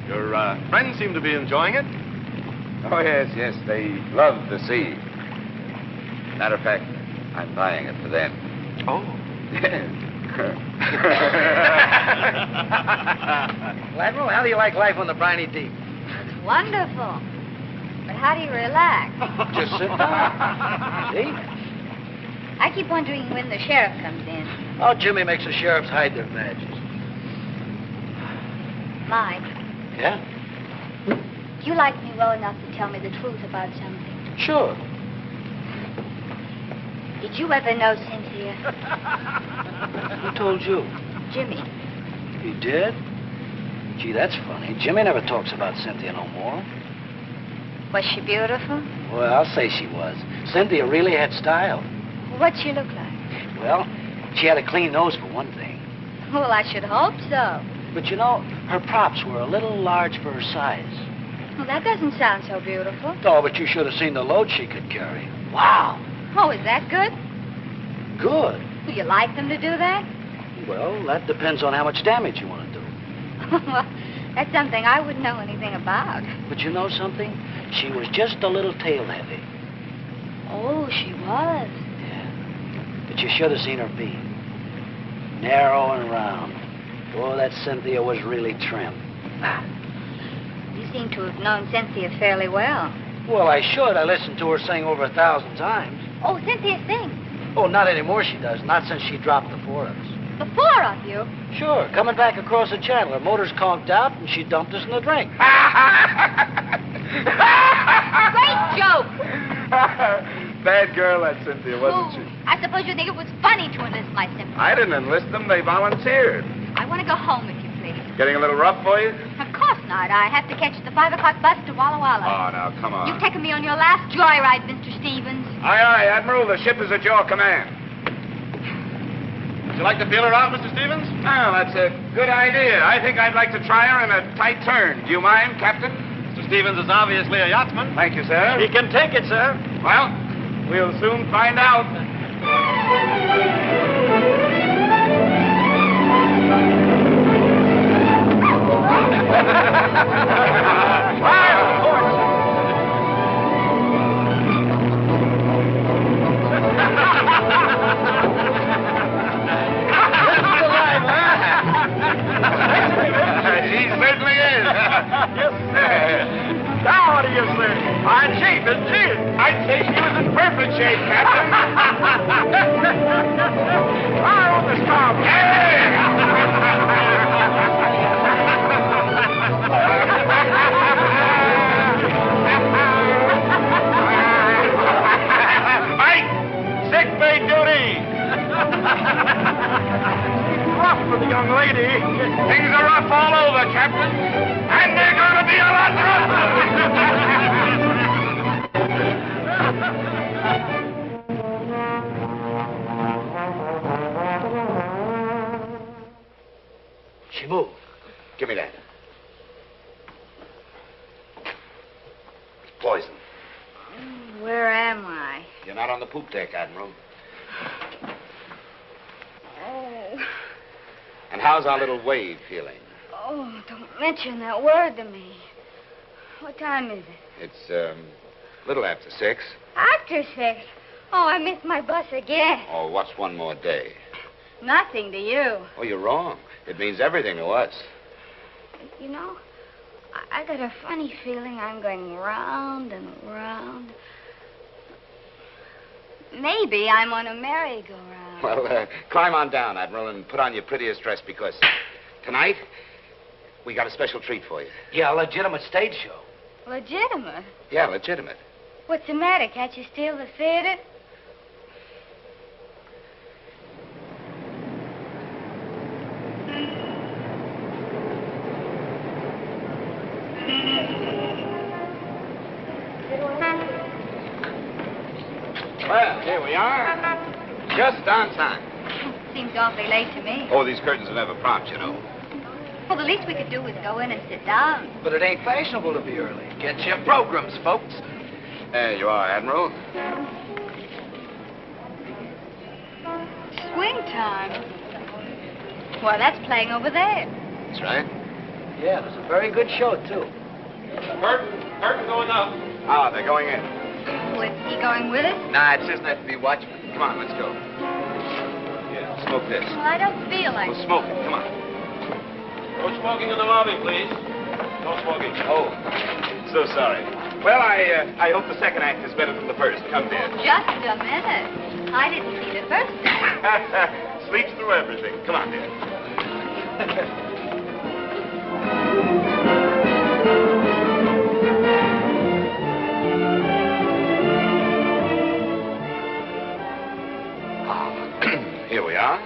Your friends seem to be enjoying it. Oh, yes, yes, they love the sea. Matter of fact, I'm buying it for them. Oh. Well, Admiral, how do you like life on the briny deep? Wonderful. But how do you relax? Just sit down. See? I keep wondering when the sheriff comes in. Oh, Jimmy makes the sheriffs hide their badges. Mike, Yeah? do you like me well enough to tell me the truth about something? Sure. Did you ever know Cynthia? Who told you? Jimmy. He did? Gee, that's funny. Jimmy never talks about Cynthia no more. Was she beautiful? Well, I'll say she was. Cynthia really had style. What'd she look like? Well, she had a clean nose for one thing. Well, I should hope so. But you know, her props were a little large for her size. Well, that doesn't sound so beautiful. Oh, but you should have seen the load she could carry. Wow. Oh, is that good? Good. Do you like them to do that? Well, that depends on how much damage you want to do. Well, that's something I wouldn't know anything about. But you know something? She was just a little tail heavy. Oh, she was. Yeah. But you should have seen her beam. Narrow and round. Oh, that Cynthia was really trim. You seem to have known Cynthia fairly well. Well, I should. I listened to her sing over 1,000 times. Oh, Cynthia sings. Oh, not anymore she does. Not since she dropped the four of us. The four of you? Sure. Coming back across the channel. Her motor's conked out, and she dumped us in the drink. Great joke. Bad girl, that Cynthia, wasn't she? I suppose you think it was funny to enlist my sympathy. I didn't enlist them. They volunteered. I want to go home, if you please. Getting a little rough for you? Of course not. I have to catch the 5 o'clock bus to Walla Walla. Oh, now, come on. You've taken me on your last joyride, Mr. Stevens. Aye, aye, Admiral. The ship is at your command. Would you like to feel her out, Mr. Stevens? Well, that's a good idea. I think I'd like to try her in a tight turn. Do you mind, Captain? Mr. Stevens is obviously a yachtsman. Thank you, sir. He can take it, sir. Well, we'll soon find out. She certainly is. Yes, sir. Now, what do you say? Fine shape, isn't she? I'd say she was in perfect shape, Captain. I own the stop. Mike, sick bay duty. Rough for the young lady. Things are rough all over, Captain. And they're going to be a lot rougher. She moved. Give me that. It's poison. Where am I? You're not on the poop deck, Admiral. Oh. And how's our little wave feeling? Oh, don't mention that word to me. What time is it? It's, little after 6. After 6. Oh, I missed my bus again. Oh, what's one more day? Nothing to you. Oh, you're wrong. It means everything to us. You know, I got a funny feeling I'm going round and round. Maybe I'm on a merry-go-round. Well, climb on down, Admiral, and put on your prettiest dress, because tonight we got a special treat for you. Yeah, a legitimate stage show. Legitimate? Yeah, legitimate. What's the matter? Can't you steal the theater? Here we are. Just on time. Seems awfully late to me. Oh, these curtains are never prompt, you know. Well, the least we could do is go in and sit down. But it ain't fashionable to be early. Get your programs, folks. There you are, Admiral. Swing time. Well, that's playing over there. That's right. Yeah, it was a very good show, too. Curtain going up. Ah, they're going in. Was he going with us? Nah, it's just nice to be watchman. Come on, let's go. Yeah, smoke this. Well, I don't feel like We'll smoke it. Come on. No smoking in the lobby, please. No smoking. Oh, so sorry. Well, I hope the second act is better than the first. Come, dear. Just a minute. I didn't see the first act. Sleeps through everything. Come on, dear. Here we are.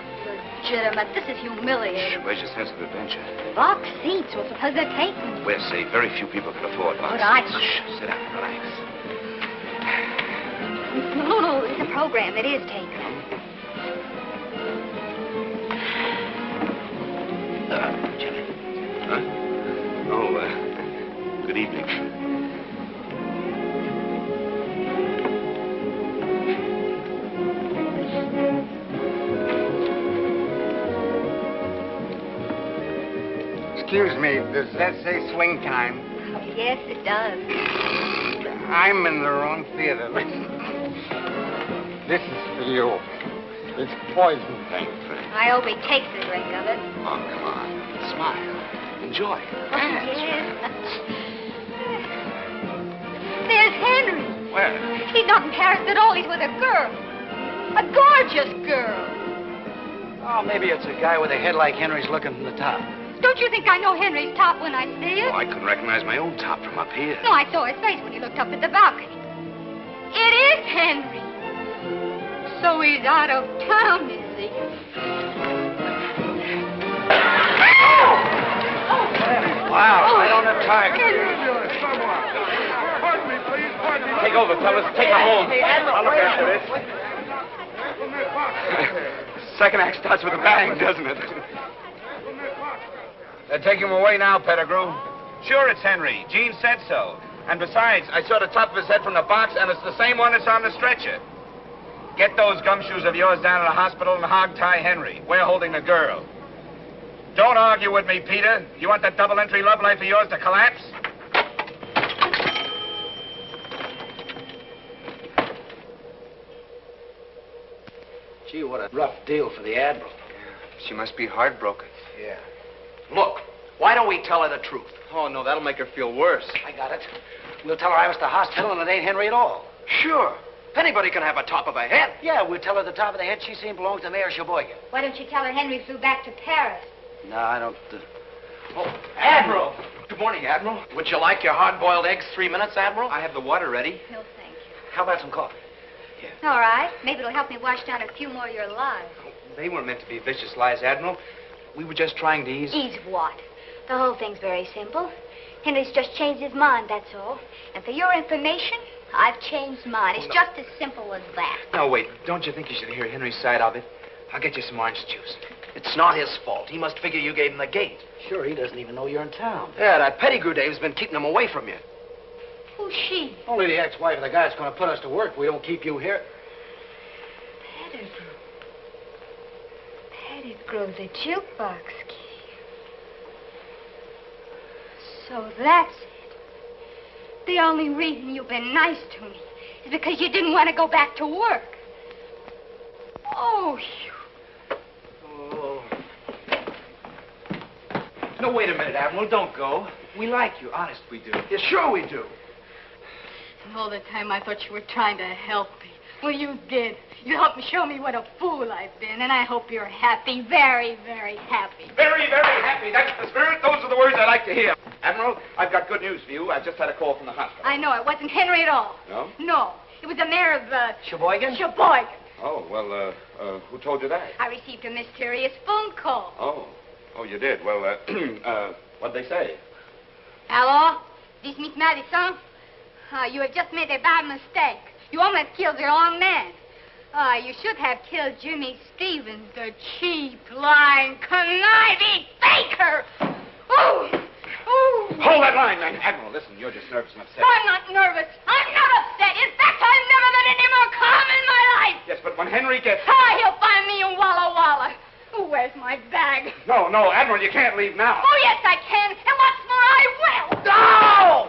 Legitimate. This is humiliating. Where's your sense of adventure? Box seats. Well, suppose they're taken. We're safe. Very few people can afford box But I- seats. Shh, sit down, relax. No, it's a program. It is taken. Jimmy. Huh? Oh, good evening. Excuse me, does that say swing time? Yes, it does. I'm in the wrong theater. This is for you. It's poison. Thanks, Frank. I hope he takes a drink of it. Oh, come on. Smile. Enjoy. Oh, yes. There's Henry. Where? He's not in Paris at all. He's with a girl. A gorgeous girl. Oh, maybe it's a guy with a head like Henry's looking from the top. Don't you think I know Henry's top when I see it? Oh, I couldn't recognize my own top from up here. No, I saw his face when he looked up at the balcony. It is Henry. So he's out of town, is he? Wow, I don't have time. Pardon me, please. Pardon me. Take over, fellas. Take him home. I'll look after this. Second act starts with a bang, doesn't it? They're taking him away now, Pettigrew. Sure, it's Henry. Gene said so. And besides, I saw the top of his head from the box, and it's the same one that's on the stretcher. Get those gumshoes of yours down to the hospital and hog-tie Henry. We're holding the girl. Don't argue with me, Peter. You want that double-entry love life of yours to collapse? Gee, what a rough deal for the Admiral. She must be heartbroken. Yeah. Look, why don't we tell her the truth? Oh, no, that'll make her feel worse. I got it. We'll tell her I was at the hospital and it ain't Henry at all. Sure. Anybody can have a top of a head. Yeah, we'll tell her the top of the head she's seen belongs to Mayor Sheboygan. Why don't you tell her Henry flew back to Paris? No, I don't... Oh, Admiral. Good morning, Admiral. Would you like your hard-boiled eggs 3 minutes, Admiral? I have the water ready. No, thank you. How about some coffee? All right. Maybe it'll help me wash down a few more of your lies. They weren't meant to be vicious lies, Admiral. We were just trying to ease... Ease what? The whole thing's very simple. Henry's just changed his mind, that's all. And for your information, I've changed mine. It's just as simple as that. No, wait. Don't you think you should hear Henry's side of it? I'll get you some orange juice. It's not his fault. He must figure you gave him the gate. Sure, he doesn't even know you're in town. Yeah, that Pettigrew Dave's been keeping him away from you. Who's she? Only the ex-wife of the guy that's going to put us to work if we don't keep you here. Pettigrew. Pettigrew's a jukebox key. So that's it. The only reason you've been nice to me is because you didn't want to go back to work. Oh, Oh. No, wait a minute, Admiral. Don't go. We like you. Honest, we do. Yeah, sure we do. and all the time I thought you were trying to help me. Well, you did. You helped me show me what a fool I've been, and I hope you're happy, very, very happy. Very, very happy. That's the spirit. Those are the words I like to hear. Admiral, I've got good news for you. I just had a call from the hospital. I know. It wasn't Henry at all. No? No. It was the mayor of, Sheboygan? Sheboygan. Oh, well, who told you that? I received a mysterious phone call. Oh. Oh, you did? Well, what'd they say? Hello? This Miss Madison? You have just made a bad mistake. You almost killed the wrong man. Oh, you should have killed Jimmy Stevens, the cheap, lying, conniving faker. Oh! Oh! Hold that line, man. Admiral, listen, you're just nervous and upset. I'm not nervous. I'm not upset. In fact, I've never been any more calm in my life. Yes, but when Henry gets... Ah, he'll find me in Walla Walla. Oh, where's my bag? No, Admiral, you can't leave now. Oh, yes, I can. And what's more, I will. No!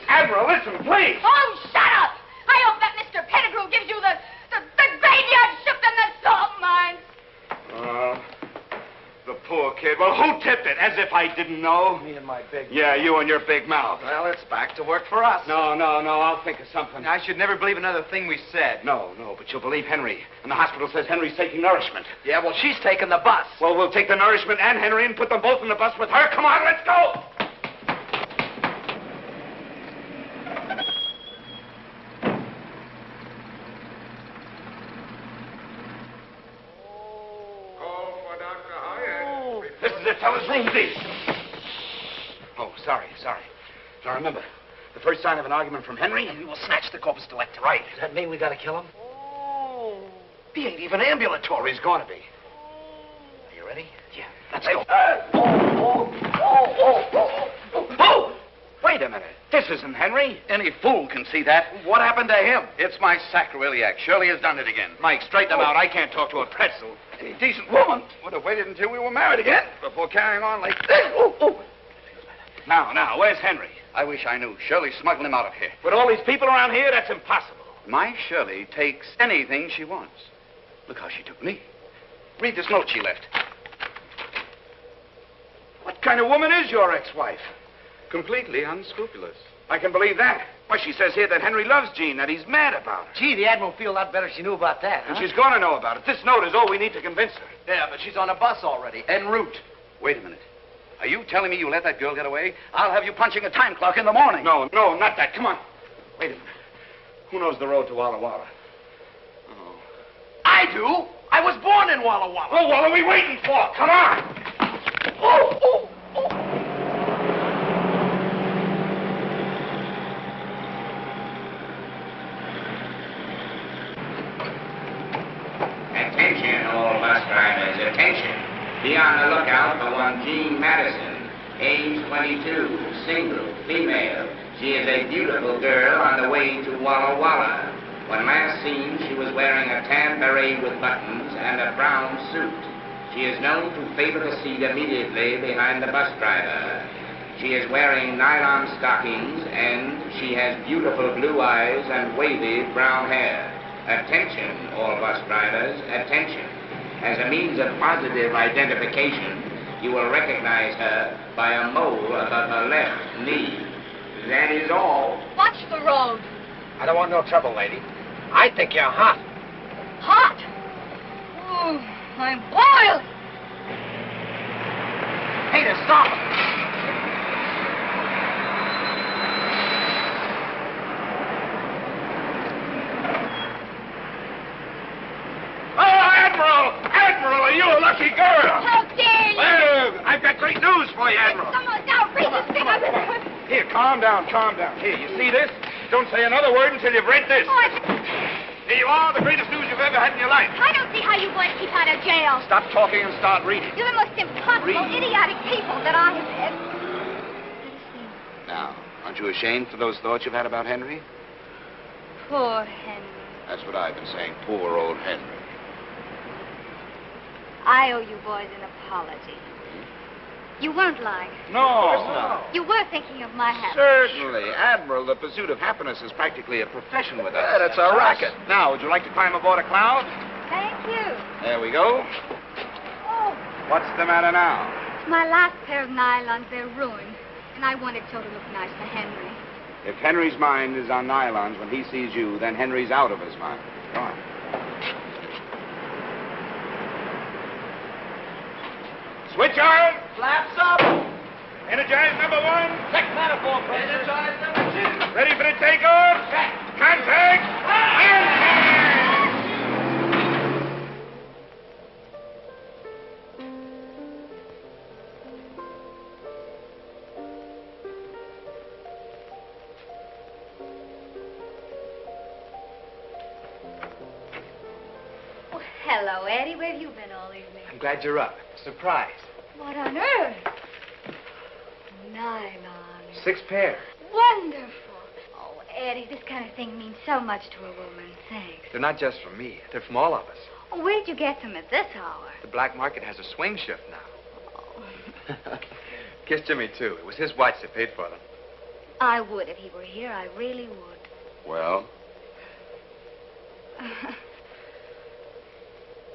Admiral, listen, please. Oh, shut up. I hope that Mr. Pettigrew gives you the graveyard shift and the salt mines. The poor kid. Well, who tipped it? As if I didn't know. Me and my big... Yeah, you and your big mouth. Well, it's back to work for us. No, I'll think of something. I should never believe another thing we said. No, but you'll believe Henry. And the hospital says Henry's taking nourishment. Yeah, well, she's taking the bus. Well, we'll take the nourishment and Henry and put them both in the bus with her. Come on, let's go! This is it, fellas. Room D. Oh, sorry. Now remember, the first sign of an argument from Henry, and we will snatch the corpus delicti. Right. Does that mean we gotta kill him? Oh. He ain't even ambulatory. He's gonna be. Are you ready? Yeah. Let's go. Oh! Wait a minute. This isn't Henry. Any fool can see that. What happened to him? It's my sacroiliac. Shirley has done it again. Mike, straighten him out. I can't talk to a pretzel. Any decent woman would have waited until we were married again before carrying on like this. Now, where's Henry? I wish I knew. Shirley's smuggling him out of here. With all these people around here, that's impossible. My Shirley takes anything she wants. Look how she took me. Read this note she left. What kind of woman is your ex-wife? Completely unscrupulous. I can believe that. Why, she says here that Henry loves Jean, that he's mad about her. Gee, the Admiral would feel a lot better if she knew about that, huh? And she's going to know about it. This note is all we need to convince her. Yeah, but she's on a bus already, en route. Wait a minute. Are you telling me you let that girl get away? I'll have you punching a time clock in the morning. No, not that. Come on. Wait a minute. Who knows the road to Walla Walla? Oh. I do. I was born in Walla Walla. Oh, what are we waiting for? Come on. Oh. Attention, all bus drivers, attention. Be on the lookout for one Jean Madison, age 22, single, female. She is a beautiful girl on the way to Walla Walla. When last seen, she was wearing a tan beret with buttons and a brown suit. She is known to favor the seat immediately behind the bus driver. She is wearing nylon stockings and she has beautiful blue eyes and wavy brown hair. Attention, all bus drivers, attention. As a means of positive identification, you will recognize her by a mole above her left knee. That is all. Watch the road. I don't want no trouble, lady. I think you're hot. Hot? Oh, I'm boiling. Peter, stop! Admiral, are you a lucky girl? How dare you? Well, I've got great news for you, Admiral. It's the most outrageous thing I've ever heard. Here, calm down. Here, you see this? Don't say another word until you've read this. Oh, Here you are, the greatest news you've ever had in your life. I don't see how you boys keep out of jail. Stop talking and start reading. You're the most impossible, idiotic people that I have ever... Now, aren't you ashamed for those thoughts you've had about Henry? Poor Henry. That's what I've been saying. Poor old Henry. I owe you boys an apology. You weren't lying. No. You were thinking of my happiness. Certainly. Admiral, the pursuit of happiness is practically a profession with us. Yeah, that's our racket. Now, would you like to climb aboard a cloud? Thank you. There we go. Oh, What's the matter now? it's my last pair of nylons. They're ruined. And I wanted so to look nice for Henry. If Henry's mind is on nylons when he sees you, then Henry's out of his mind. Come on. Switch on! Flaps up! Energize number 1. Check manifold pressure. Energize number 2. Ready for the takeoff? Check. Contact! Impact! Hello, Eddie. Where have you been all evening? I'm glad you're up. Surprise. What on earth? Nylon. 6 pair. Wonderful. Oh, Eddie, this kind of thing means so much to a woman. Thanks. They're not just from me. They're from all of us. Oh, where'd you get them at this hour? The black market has a swing shift now. Kiss Jimmy, too. It was his watch that paid for them. I would if he were here. I really would. Well?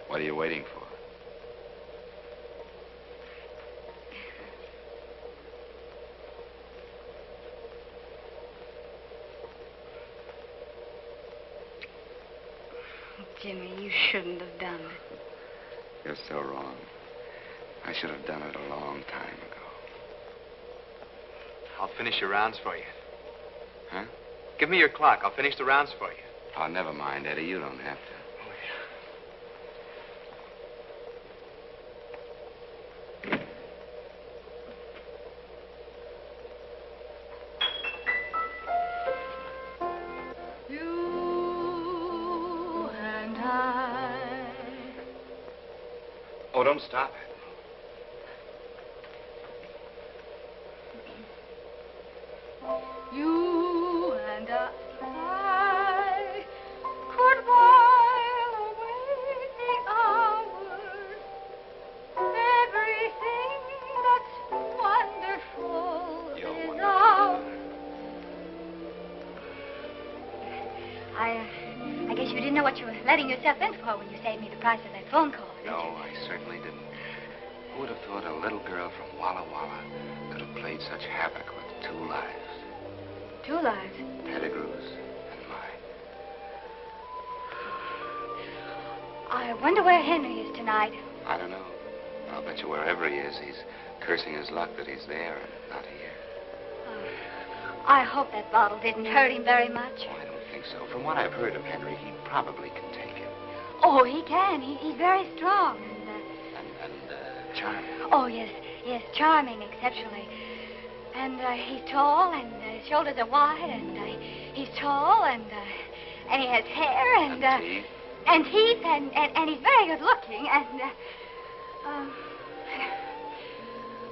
What are you waiting for? Jimmy, you shouldn't have done it. You're so wrong. I should have done it a long time ago. I'll finish your rounds for you. Huh? Give me your clock. I'll finish the rounds for you. Oh, never mind, Eddie. You don't have to. Oh, don't stop it. You and I could while away the hours. Everything that's wonderful is ours. I guess you didn't know what you were letting yourself in for when you saved me the price of that phone call. No, I certainly didn't. Who would have thought a little girl from Walla Walla could have played such havoc with 2 lives? 2 lives? Pettigrew's and mine. I wonder where Henry is tonight. I don't know. I'll bet you wherever he is, he's cursing his luck that he's there and not here. I hope that bottle didn't hurt him very much. Oh, I don't think so. From what I've heard of Henry, he probably can take it. Oh, he can. He's very strong and charming. Oh, yes, charming, exceptionally. And he's tall, and his shoulders are wide, and he's tall, and he has hair, and teeth. And teeth, and he's very good looking, and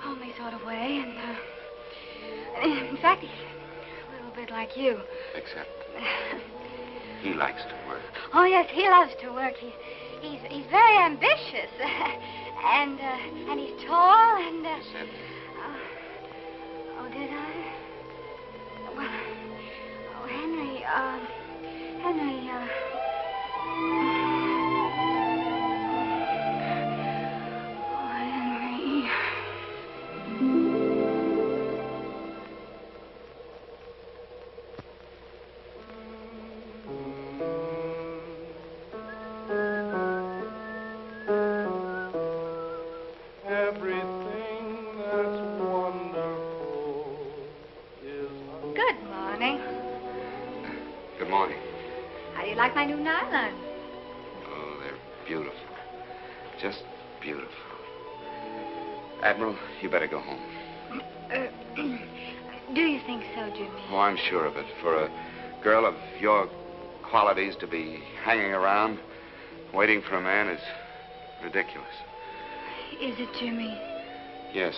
only sort of way, and in fact, he's a little bit like you. Except he likes to work. Oh, yes, he loves to work. He's very ambitious, and he's tall, and. You said. Oh, did I? Well, oh, Henry, like my new nylon. Oh, they're beautiful. Just beautiful. Admiral, you better go home. Do you think so, Jimmy? Oh, I'm sure of it. For a girl of your qualities to be hanging around, waiting for a man is ridiculous. Is it, Jimmy? Yes.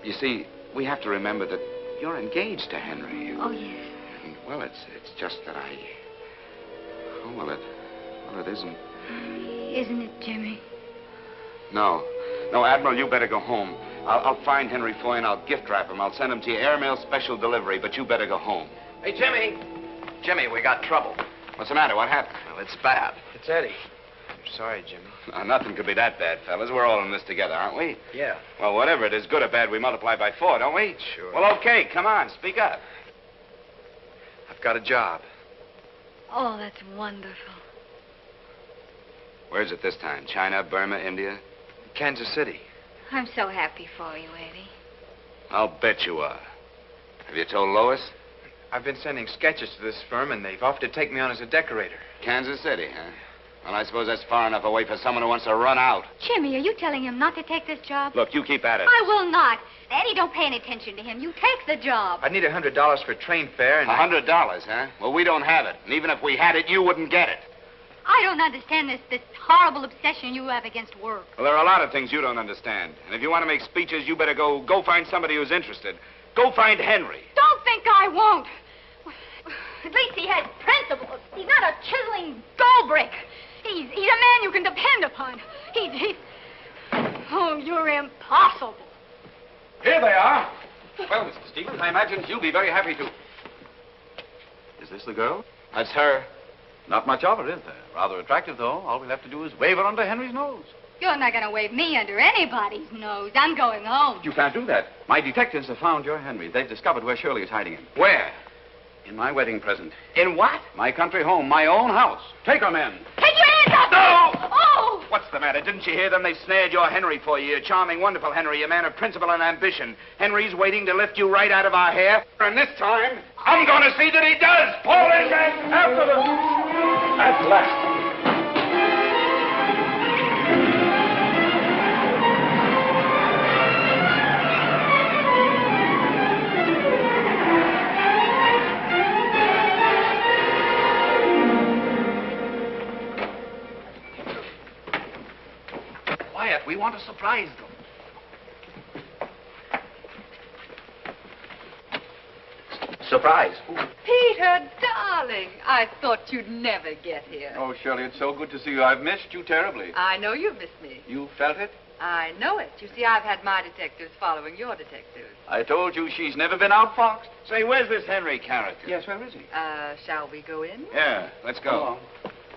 You see, we have to remember that you're engaged to Henry. Oh, yes. And, well, it's just that I... Oh, well, it isn't. Isn't it, Jimmy? No, Admiral, you better go home. I'll find Henry Foy and I'll gift wrap him. I'll send him to you airmail special delivery, but you better go home. Hey, Jimmy. Jimmy, we got trouble. What's the matter? What happened? Well, it's bad. It's Eddie. I'm sorry, Jimmy. Nothing could be that bad, fellas. We're all in this together, aren't we? Yeah. Well, whatever it is, good or bad, we multiply by 4, don't we? Sure. Well, okay, come on, speak up. I've got a job. Oh, that's wonderful. Where's it this time? China, Burma, India? Kansas City. I'm so happy for you, Eddie. I'll bet you are. Have you told Lois? I've been sending sketches to this firm, and they've offered to take me on as a decorator. Kansas City, huh? Well, I suppose that's far enough away for someone who wants to run out. Jimmy, are you telling him not to take this job? Look, you keep at it. I will not. Eddie, don't pay any attention to him. You take the job. I'd need $100 for train fare, and $100, huh? Well, we don't have it. And even if we had it, you wouldn't get it. I don't understand this horrible obsession you have against work. Well, there are a lot of things you don't understand. And if you want to make speeches, you better go find somebody who's interested. Go find Henry. Don't think I won't. At least he has principles. He's not a chiseling gold brick. He's a man you can depend upon. He's... Oh, you're impossible. Here they are. Well, Mr. Stevens, I imagine you'll be very happy to... Is this the girl? That's her. Not much of her, is there? Rather attractive, though. All we'll have to do is wave her under Henry's nose. You're not going to wave me under anybody's nose. I'm going home. You can't do that. My detectives have found your Henry. They've discovered where Shirley is hiding him. Where? In my wedding present. In what? My country home, my own house. Take her, men. Take your hands up! No! Oh! What's the matter? Didn't you hear them? They snared your Henry for you. Your charming, wonderful Henry, a man of principle and ambition. Henry's waiting to lift you right out of our hair. And this time, I'm going to see that he does. Polish and after them. At last. We want to surprise them. Surprise. Peter, darling, I thought you'd never get here. Oh, Shirley, it's so good to see you. I've missed you terribly. I know you've missed me. You felt it? I know it. You see, I've had my detectives following your detectives. I told you she's never been outfoxed. Say, where's this Henry character? Yes, where is he? Shall we go in? Yeah, let's go.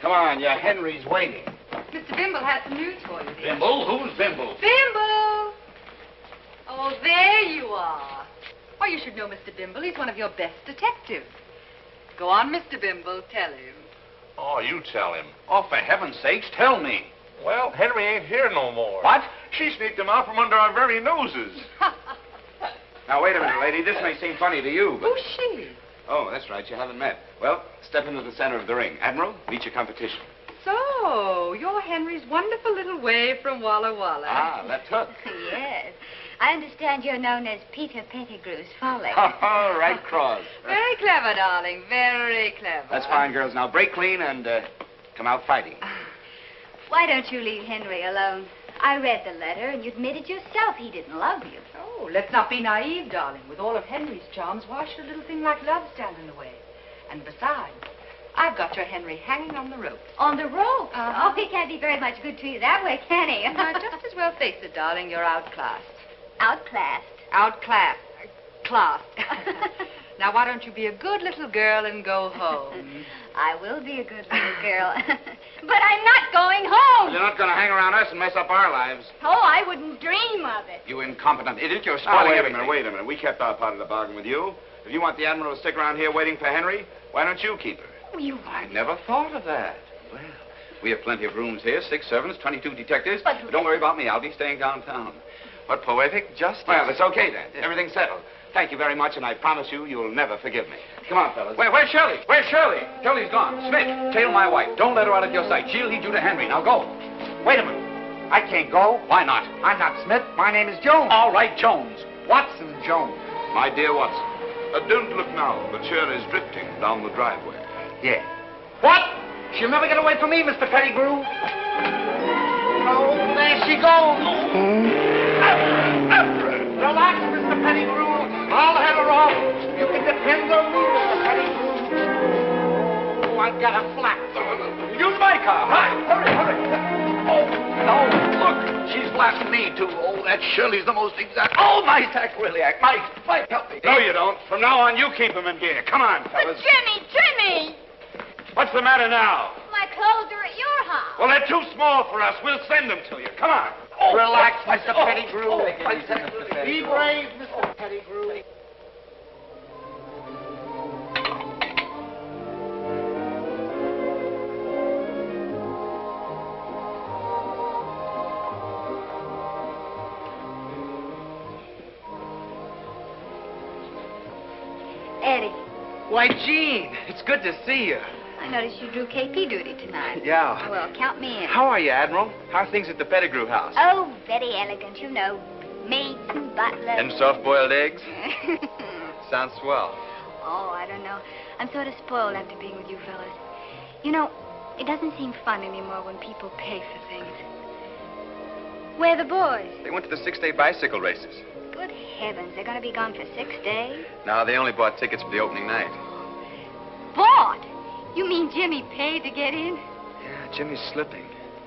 Come on, your Henry's waiting. Mr. Bimble has some news for you, dear. Bimble? Who's Bimble? Bimble! Oh, there you are. Why, you should know Mr. Bimble. He's one of your best detectives. Go on, Mr. Bimble. Tell him. Oh, you tell him. Oh, for heaven's sakes, tell me. Well, Henry ain't here no more. What? She sneaked him out from under our very noses. Now, wait a minute, lady. This may seem funny to you, but... Who's she? Oh, that's right. You haven't met. Well, step into the center of the ring. Admiral, meet your competition. So, you're Henry's wonderful little wave from Walla Walla. Ah, left hook. Yes. I understand you're known as Peter Pettigrew's Folly. Oh, right cross. Very clever, darling. Very clever. That's fine, girls. Now, break clean and come out fighting. Why don't you leave Henry alone? I read the letter, and you admitted yourself he didn't love you. Oh, let's not be naive, darling. With all of Henry's charms, why should a little thing like love stand in the way? And besides, I've got your Henry hanging on the rope. On the rope? Uh-huh. Oh, he can't be very much good to you that way, can he? Now, just as well face it, darling, you're outclassed. Outclassed? Outclassed. Classed. Now, why don't you be a good little girl and go home? I will be a good little girl. But I'm not going home. You're not going to hang around us and mess up our lives. Oh, I wouldn't dream of it. You incompetent idiot. You're Oh, spoiling wait a everything. minute, wait a minute. We kept our part of the bargain with you. If you want the Admiral to stick around here waiting for Henry, why don't you keep her? I never thought of that. Well, we have plenty of rooms here, 6 servants, 22 detectives. But don't worry about me. I'll be staying downtown. What poetic justice. Well, it's okay then. Everything's settled. Thank you very much, and I promise you, you'll never forgive me. Come on, fellas. Where's Shirley? Where's Shirley? Shirley's gone. Smith, tail my wife. Don't let her out of your sight. She'll lead you to Henry. Now go. Wait a minute. I can't go. Why not? I'm not Smith. My name is Jones. All right, Jones. Watson Jones. My dear Watson, don't look now, but Shirley's drifting down the driveway. Yeah. What? She'll never get away from me, Mr. Pettigrew. Oh, there she goes. Relax, Mr. Pettigrew. I'll head her off. You can depend on me, Mr. Pettigrew. Oh, I've got a flat. Use my car. Right. Hurry, hurry. Oh, no. Look, she's blasting me, too. Oh, that Shirley's the most exact. Oh, my sacroiliac. Mike, help me. No, you don't. From now on, you keep him in gear. Come on, fellas. Jimmy! What's the matter now? My clothes are at your house. Well, they're too small for us. We'll send them to you. Come on. Oh, relax, Mr. Pettigrew. Oh, Be brave, Mr. Pettigrew. Eddie, Why, Jean, it's good to see you. I noticed you drew KP duty tonight. Yeah. Well, count me in. How are you, Admiral? How are things at the Pettigrew house? Oh, very elegant, you know. Maids and butlers. And soft-boiled eggs? Sounds swell. Oh, I don't know. I'm sort of spoiled after being with you fellas. You know, It doesn't seem fun anymore when people pay for things. Where are the boys? They went to the 6-day bicycle races. Good heavens, they're going to be gone for 6 days? No, they only bought tickets for the opening night. Bought? You mean Jimmy paid to get in? Yeah, Jimmy's slipping.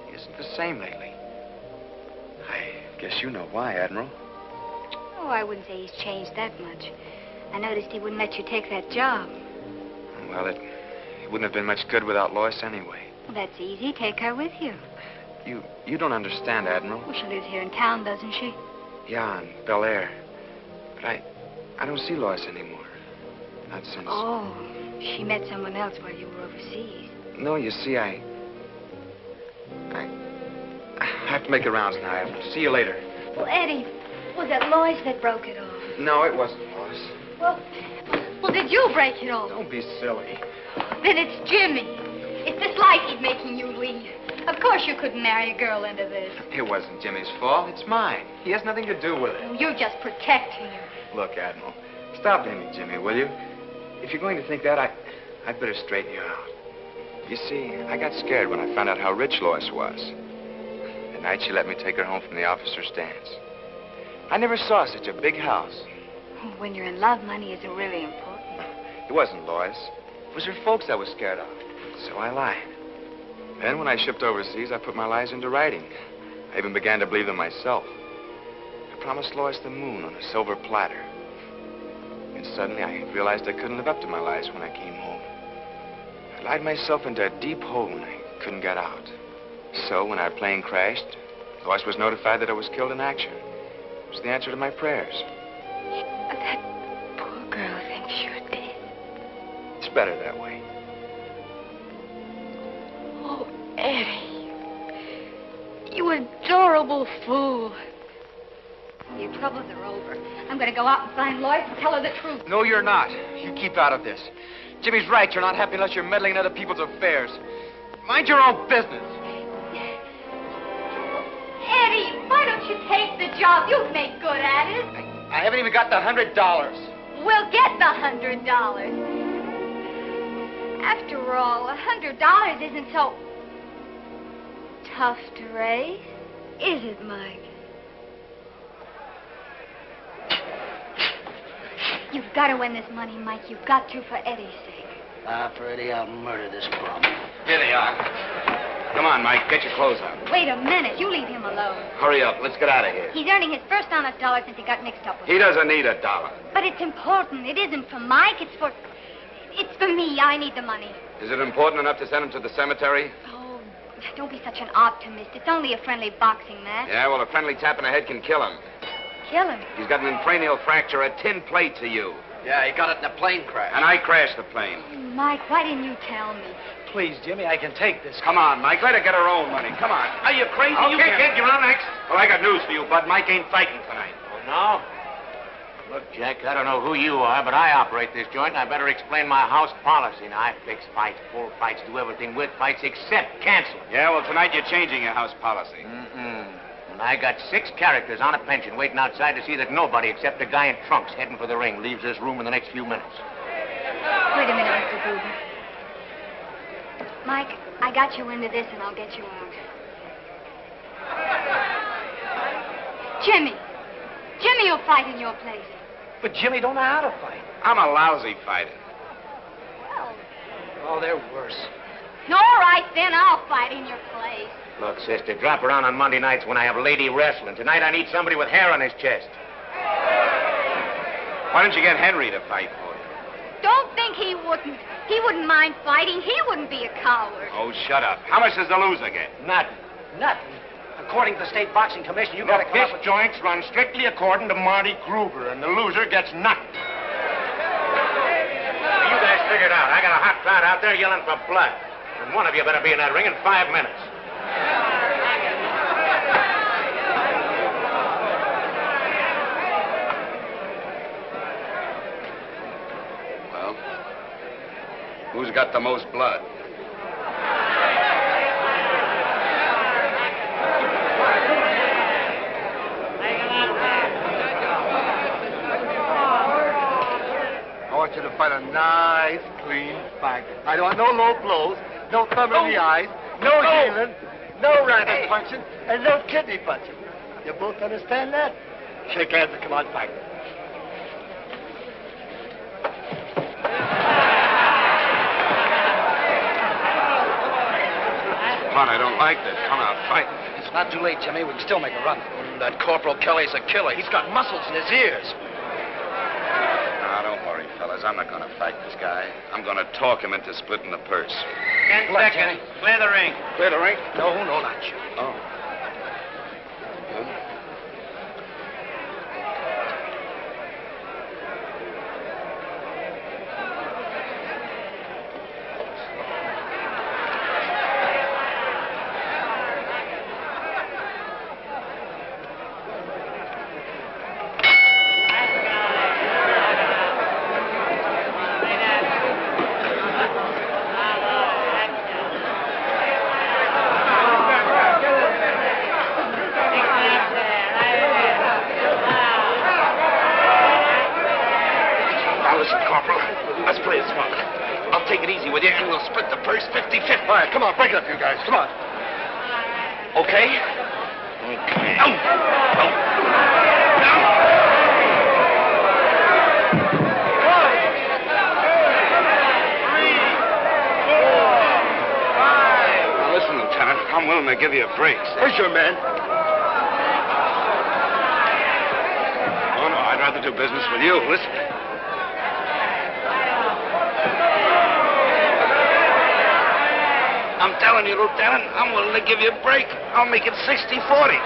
He isn't the same lately. I guess you know why, Admiral. Oh, I wouldn't say he's changed that much. I noticed he wouldn't let you take that job. Well, it wouldn't have been much good without Lois anyway. Well, that's easy. Take her with you. You don't understand, Admiral. Well, she lives here in town, doesn't she? Yeah, in Bel Air. But I don't see Lois anymore. Not since... Oh, she met someone else while you were overseas. No, you see, I have to make the rounds now. I'll see you later. Well, Eddie, was it Lois that broke it off? No, it wasn't Lois. Well, did you break it off? Don't be silly. Then it's Jimmy. It's this life he's making you lead. Of course you couldn't marry a girl into this. It wasn't Jimmy's fault. It's mine. He has nothing to do with it. You're just protecting him. Look, Admiral, stop blaming Jimmy, will you? If you're going to think that, I'd better straighten you out. You see, I got scared when I found out how rich Lois was. The night she let me take her home from the officer's dance. I never saw such a big house. When you're in love, money isn't really important. It wasn't Lois. It was her folks I was scared of. So I lied. Then, when I shipped overseas, I put my lies into writing. I even began to believe them myself. I promised Lois the moon on a silver platter. And suddenly, I realized I couldn't live up to my lies when I came home. I lied myself into a deep hole when I couldn't get out. So, when our plane crashed, Lois was notified that I was killed in action. It was the answer to my prayers. But that poor girl thinks you're dead. It's better that way. Oh, Eddie. You adorable fool. Your troubles are over. I'm going to go out and find Lois and tell her the truth. No, you're not. You keep out of this. Jimmy's right. You're not happy unless you're meddling in other people's affairs. Mind your own business. Eddie, why don't you take the job? You'd make good at it. I haven't even got the $100. We'll get the $100. After all, $100 isn't so tough to raise, is it, Mike? You've got to win this money, Mike. You've got to for Eddie's sake. For Eddie, I'll murder this bum. Here they are. Come on, Mike. Get your clothes on. Wait a minute. You leave him alone. Hurry up. Let's get out of here. He's earning his first honest dollar since he got mixed up with He me. doesn't need $1. But it's important. It isn't for Mike. It's for me. I need the money. Is it important enough to send him to the cemetery? Oh, don't be such an optimist. It's only a friendly boxing match. Yeah, well, a friendly tap in the head can kill him. Kill him. He's got an cranial fracture, a tin plate to you. Yeah, he got it in a plane crash. And I crashed the plane. Mike, why didn't you tell me? Please, Jimmy, I can take this. Come on, Mike. Let her get her own money. Come on. Are you crazy? Okay, kid, you're on next. Well, I got news for you, Bud. Mike ain't fighting tonight. Oh, no? Look, Jack, I don't know who you are, but I operate this joint, and I better explain my house policy. Now, I fix fights, pull fights, do everything with fights except cancel. Yeah, well, tonight you're changing your house policy. And I got 6 characters on a pension waiting outside to see that nobody except a guy in trunks heading for the ring leaves this room in the next few minutes. Wait a minute, Mr. Goober. Mike, I got you into this, and I'll get you out. Jimmy. Jimmy will fight in your place. But Jimmy don't know how to fight. I'm a lousy fighter. Well, Oh, they're worse. all right, then. I'll fight in your place. Look, sister, drop around on Monday nights when I have lady wrestling. Tonight I need somebody with hair on his chest. Why don't you get Henry to fight for you? Don't think he wouldn't. He wouldn't mind fighting. He wouldn't be a coward. Oh, shut up. How much does the loser get? Nothing. Nothing. According to the State Boxing Commission, you gotta Look, come this up with... joint's run strictly according to Marty Gruber, and the loser gets nothing. You guys figure it out. I got a hot crowd out there yelling for blood. And one of you better be in that ring in 5 minutes. Well, who's got the most blood? I want you to fight a nice, clean fight. I don't want no low blows. no thumb in the eyes, no healing, no rabbit punching, and no kidney punching. You both understand that? Shake hands and come on back. Come on, I don't like this. Come on, fight. It's not too late, Jimmy. We can still make a run. That Corporal Kelly's a killer. He's got muscles in his ears. Now, don't worry, fellas. I'm not going to fight this guy. I'm going to talk him into splitting the purse. 10 seconds. Clear the ring. Clear the ring? No, not you. Oh. All right, come on, break it up, you guys. Come on. Okay? Okay. Now, listen, Lieutenant, I'm willing to give you a break. Where's your man? Oh, no, I'd rather do business with you. Listen. I'm telling you, Lieutenant, I'm willing to give you a break. I'll make it 60-40.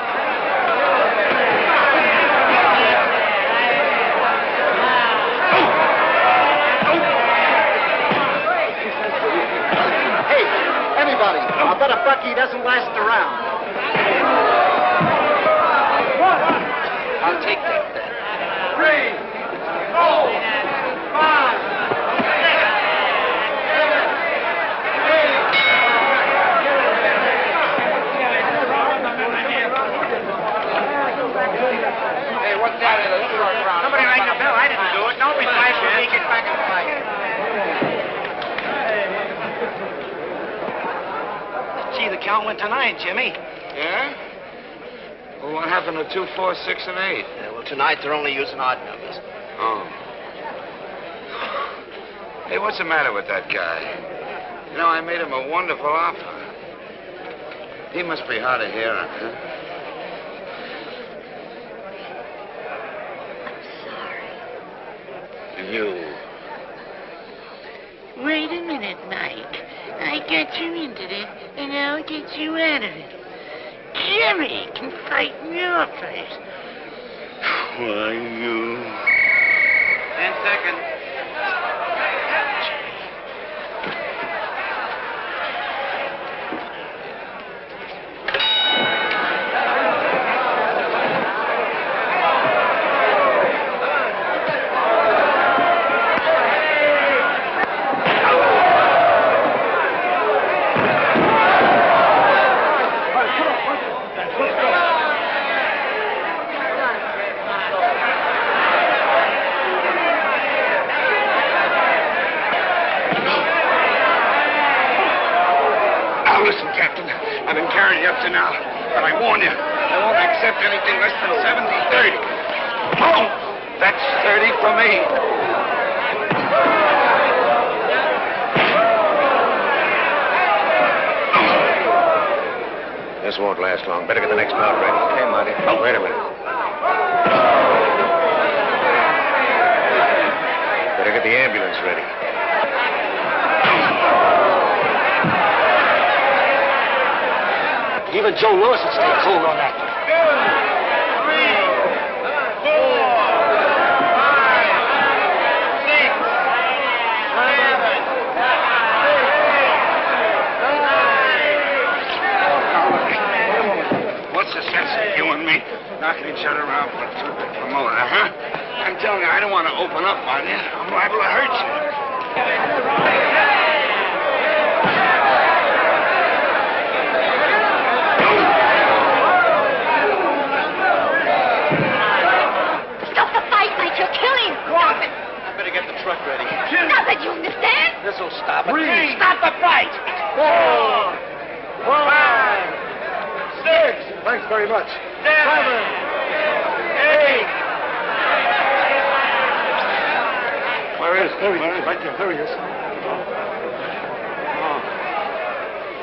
Hey, everybody, I bet a Bucky doesn't last around. I'll take that then. 3, 4, 5. Somebody rang the bell. I didn't do it. Don't be flashing me. Get back in the fight. Gee, the count went to 9, Jimmy. Yeah? Well, what happened to 2, 4, 6, and 8? Yeah, well, tonight they're only using odd numbers. Oh. Hey, what's the matter with that guy? You know, I made him a wonderful offer. He must be hard of hearing, huh? You. Wait a minute, Mike. I got you into this, and I'll get you out of it. Jimmy can fight in your place. Why, you... 10 seconds. Listen, Captain, I've been carrying you up to now, but I warn you, I won't accept anything less than 70-30. Oh, that's 30 for me. This won't last long. Better get the next bout ready. Hey, Marty. Oh, wait a minute. Better get the ambulance ready. Even Joe Lewis would stay cool on that. 2, 3, 4, 5, 6, 7, 8, 9. What's the sense of you and me knocking each other around for a two-bit promoter, huh? I'm telling you, I don't want to open up on you. I'm liable to hurt you. Get the truck ready. Stop it, you understand? This'll stop it. Three. Stop the fight! 4, Thanks very much. 7, 8. Where is? There he is. Right there. There he is. Oh.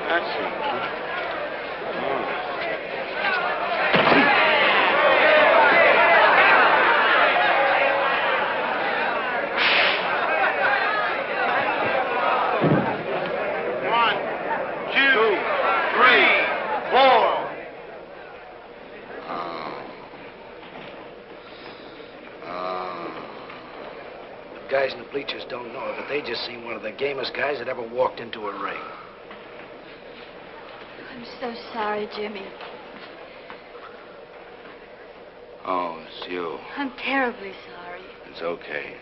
That's it. Guys in the bleachers don't know it, but they just seen one of the gamest guys that ever walked into a ring. I'm so sorry, Jimmy. Oh, it's you. I'm terribly sorry. It's okay.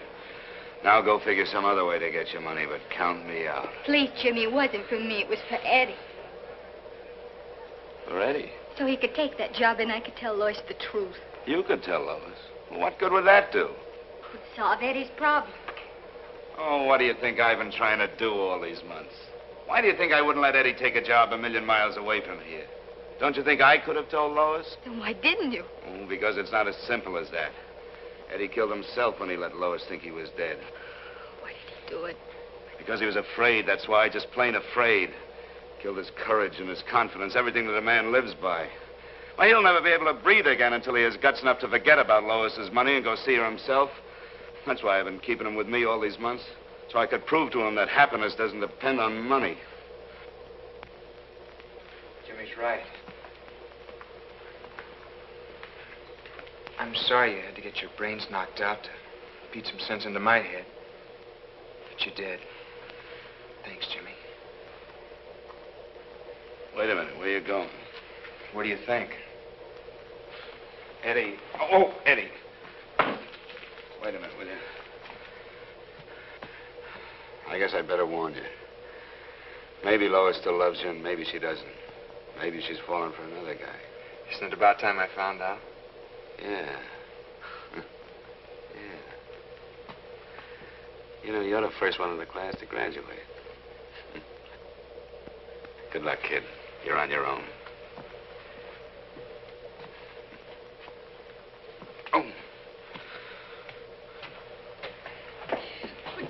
Now go figure some other way to get your money, but count me out. Please, Jimmy, it wasn't for me. It was for Eddie. For Eddie? So he could take that job and I could tell Lois the truth. You could tell Lois. Well, what good would that do? It would solve Eddie's problem. Oh, what do you think I've been trying to do all these months? Why do you think I wouldn't let Eddie take a job a million miles away from here? Don't you think I could have told Lois? Then why didn't you? Oh, because it's not as simple as that. Eddie killed himself when he let Lois think he was dead. Why did he do it? Because he was afraid, that's why, just plain afraid. Killed his courage and his confidence, everything that a man lives by. Why, he'll never be able to breathe again until he has guts enough to forget about Lois's money and go see her himself. That's why I've been keeping him with me all these months. So I could prove to him that happiness doesn't depend on money. Jimmy's right. I'm sorry you had to get your brains knocked out to beat some sense into my head. But you did. Thanks, Jimmy. Wait a minute, where are you going? What do you think? Eddie. Oh, Eddie. Wait a minute, will you? I guess I'd better warn you. Maybe Lois still loves you, and maybe she doesn't. Maybe she's fallen for another guy. Isn't it about time I found out? Yeah. Yeah. You know, you're the first one in the class to graduate. Good luck, kid. You're on your own. Oh.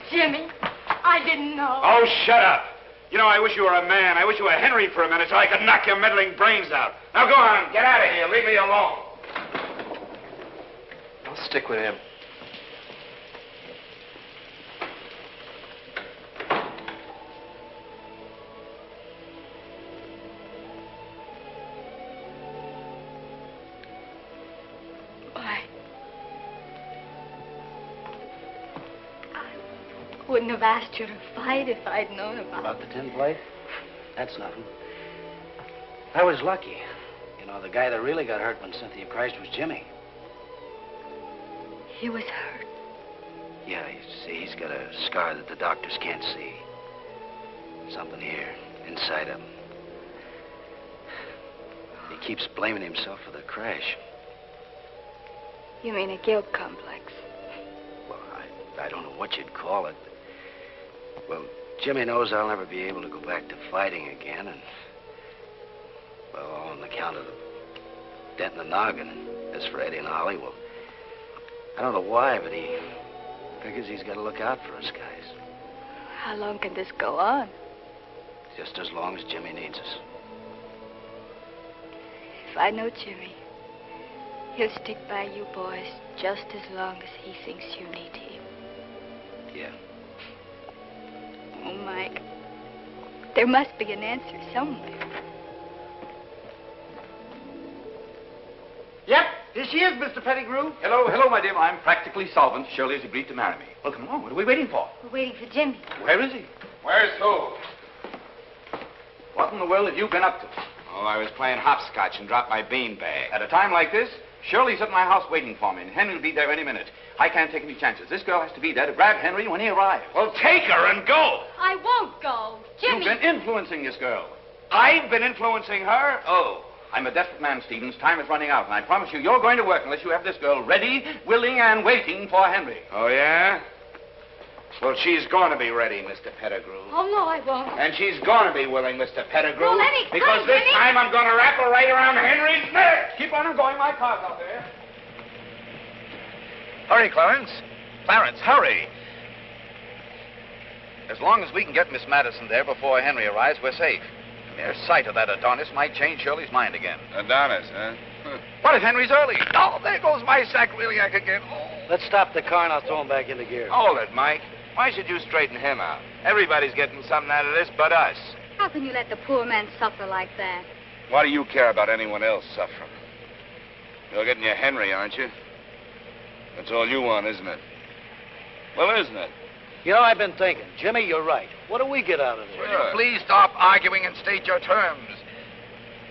Jimmy, I didn't know. Oh, shut up. You know, I wish you were a man. I wish you were Henry for a minute so I could knock your meddling brains out. Now go on. Get out of here. Leave me alone. I'll stick with him. Why? I wouldn't have asked you to fight if I'd known About the tin plate? That's nothing. I was lucky. You know, the guy that really got hurt when Cynthia Christ was Jimmy. He was hurt. Yeah, you see, he's got a scar that the doctors can't see. Something here, inside him. He keeps blaming himself for the crash. You mean a guilt complex? Well, I don't know what you'd call it. Well, Jimmy knows I'll never be able to go back to fighting again, and... well, all on account of the dent in the noggin. As for Eddie and Ollie, well, I don't know why, but he figures he's got to look out for us guys. How long can this go on? Just as long as Jimmy needs us. If I know Jimmy, he'll stick by you boys just as long as he thinks you need him. Yeah. Oh, Mike, there must be an answer somewhere. Yep, here she is, Mr. Pettigrew. Hello, my dear. I'm practically solvent. Shirley has agreed to marry me. Well, come on. What are we waiting for? We're waiting for Jimmy. Where is he? Where's who? What in the world have you been up to? Oh, I was playing hopscotch and dropped my beanbag. At a time like this, Shirley's at my house waiting for me, and Henry will be there any minute. I can't take any chances. This girl has to be there to grab Henry when he arrives. Well, take her and go. I won't go. Jimmy. You've been influencing this girl. I've been influencing her? Oh, I'm a desperate man, Stevens. Time is running out, and I promise you're going to work unless you have this girl ready, willing, and waiting for Henry. Oh, yeah? Well, she's going to be ready, Mr. Pettigrew. Oh, no, I won't. And she's going to be willing, Mr. Pettigrew. Well, let me because come, this Jimmy. time I'm going to wrap her right around Henry's neck. on, I'm going. My car's out there. Hurry, Clarence. Clarence, hurry. As long as we can get Miss Madison there before Henry arrives, we're safe. The mere sight of that Adonis might change Shirley's mind again. Adonis, huh? What if Henry's early? Oh, there goes my sacroiliac again. Oh. Let's stop the car and I'll throw him back into gear. Hold it, Mike. Why should you straighten him out? Everybody's getting something out of this but us. How can you let the poor man suffer like that? Why do you care about anyone else suffering? You're getting your Henry, aren't you? That's all you want, isn't it? Well, isn't it? You know, I've been thinking. Jimmy, you're right. What do we get out of this? Will you please stop arguing and state your terms?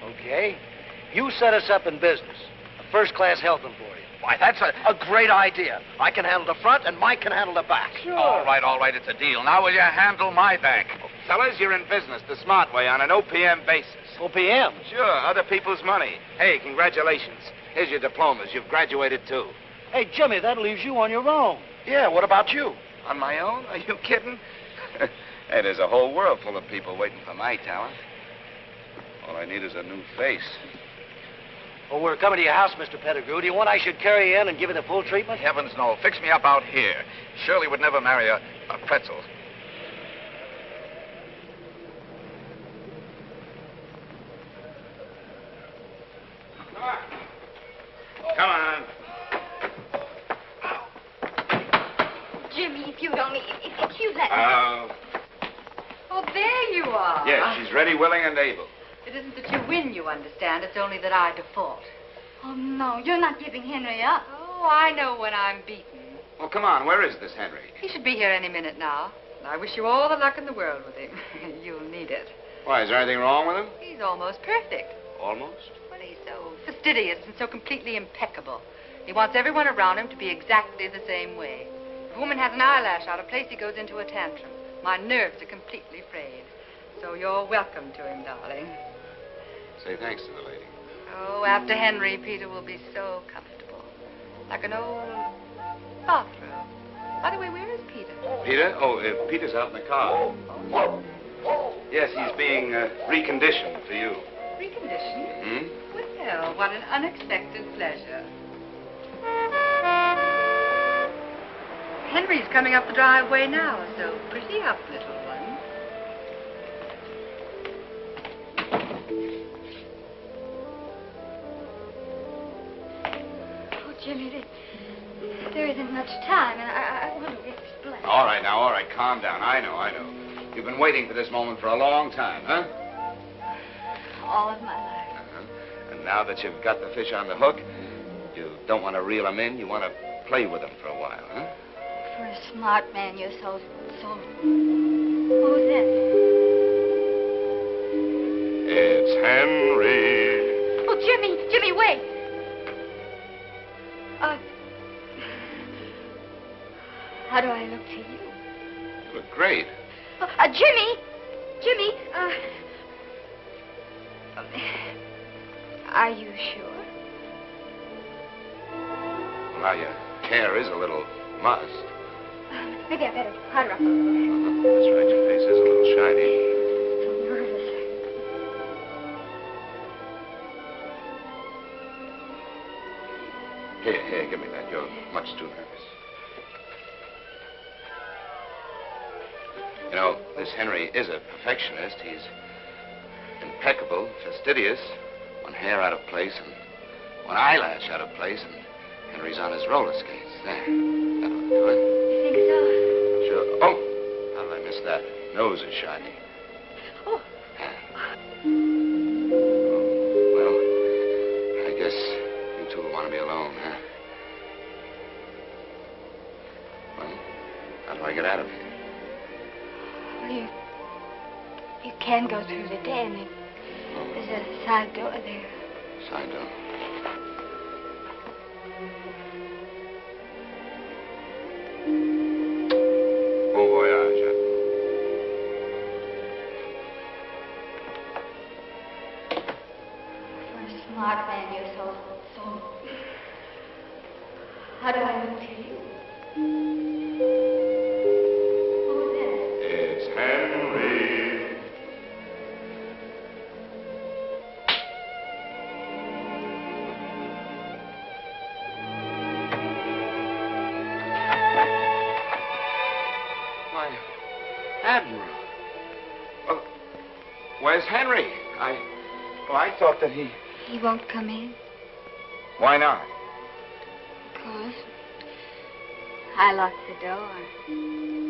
Okay. You set us up in business. A first-class health employee. Why, that's a great idea. I can handle the front and Mike can handle the back. Sure. All right, it's a deal. Now will you handle my back? Fellas, you're in business the smart way on an OPM basis. OPM? Sure, other people's money. Hey, congratulations. Here's your diplomas. You've graduated, too. Hey, Jimmy, that leaves you on your own. Yeah, what about you? On my own? Are you kidding? Hey, there's a whole world full of people waiting for my talent. All I need is a new face. Well, we're coming to your house, Mr. Pettigrew. Do you want I should carry you in and give you the full treatment? Heavens, no. Fix me up out here. Shirley would never marry a pretzel. Come on. Jimmy, if you'd let me. Oh, there you are. Yes, she's ready, willing, and able. It isn't that you win, you understand. It's only that I default. Oh, no, you're not giving Henry up. Oh, I know when I'm beaten. Well, come on. Where is this Henry? He should be here any minute now. I wish you all the luck in the world with him. You'll need it. Why, is there anything wrong with him? He's almost perfect. Almost? Well, he's so fastidious and so completely impeccable. He wants everyone around him to be exactly the same way. If a woman has an eyelash out of place, he goes into a tantrum. My nerves are completely frayed. So you're welcome to him, darling. Say thanks to the lady. Oh, after Henry, Peter will be so comfortable. Like an old bathroom. By the way, where is Peter? Peter? Oh, Peter's out in the car. Yes, he's being reconditioned for you. Reconditioned? Hmm? Well, what an unexpected pleasure. Henry's coming up the driveway now, so pretty up, little one. Oh, Jimmy, there isn't much time, and I want to explain. All right, calm down. I know. You've been waiting for this moment for a long time, huh? All of my life. And now that you've got the fish on the hook, you don't want to reel them in. You want to play with them for a while, huh? For a smart man, you're so... Who's this? It's Henry. Oh, Jimmy, wait. How do I look to you? You look great. Jimmy, are you sure? Well, your hair is a little mussed. Maybe I better powder up a little. That's right, your face is a little shiny. So nervous. Here, give me that. You're much too nervous. You know, this Henry is a perfectionist. He's impeccable, fastidious, one hair out of place and one eyelash out of place, and Henry's on his roller skates. There. That ought to do it. You think so? Sure. Oh, how did I miss that? Nose is shiny. Oh. Well, I guess you two want to be alone, huh? Well, how do I get out of here? Well, you can go through the den. There's a side door there. Side door. Bon voyage. For a smart man, you're so... How do I look to you? Who's this? It's Henry. Admiral. Well, where's Henry? I thought that he... He won't come in. Why not? Because I locked the door.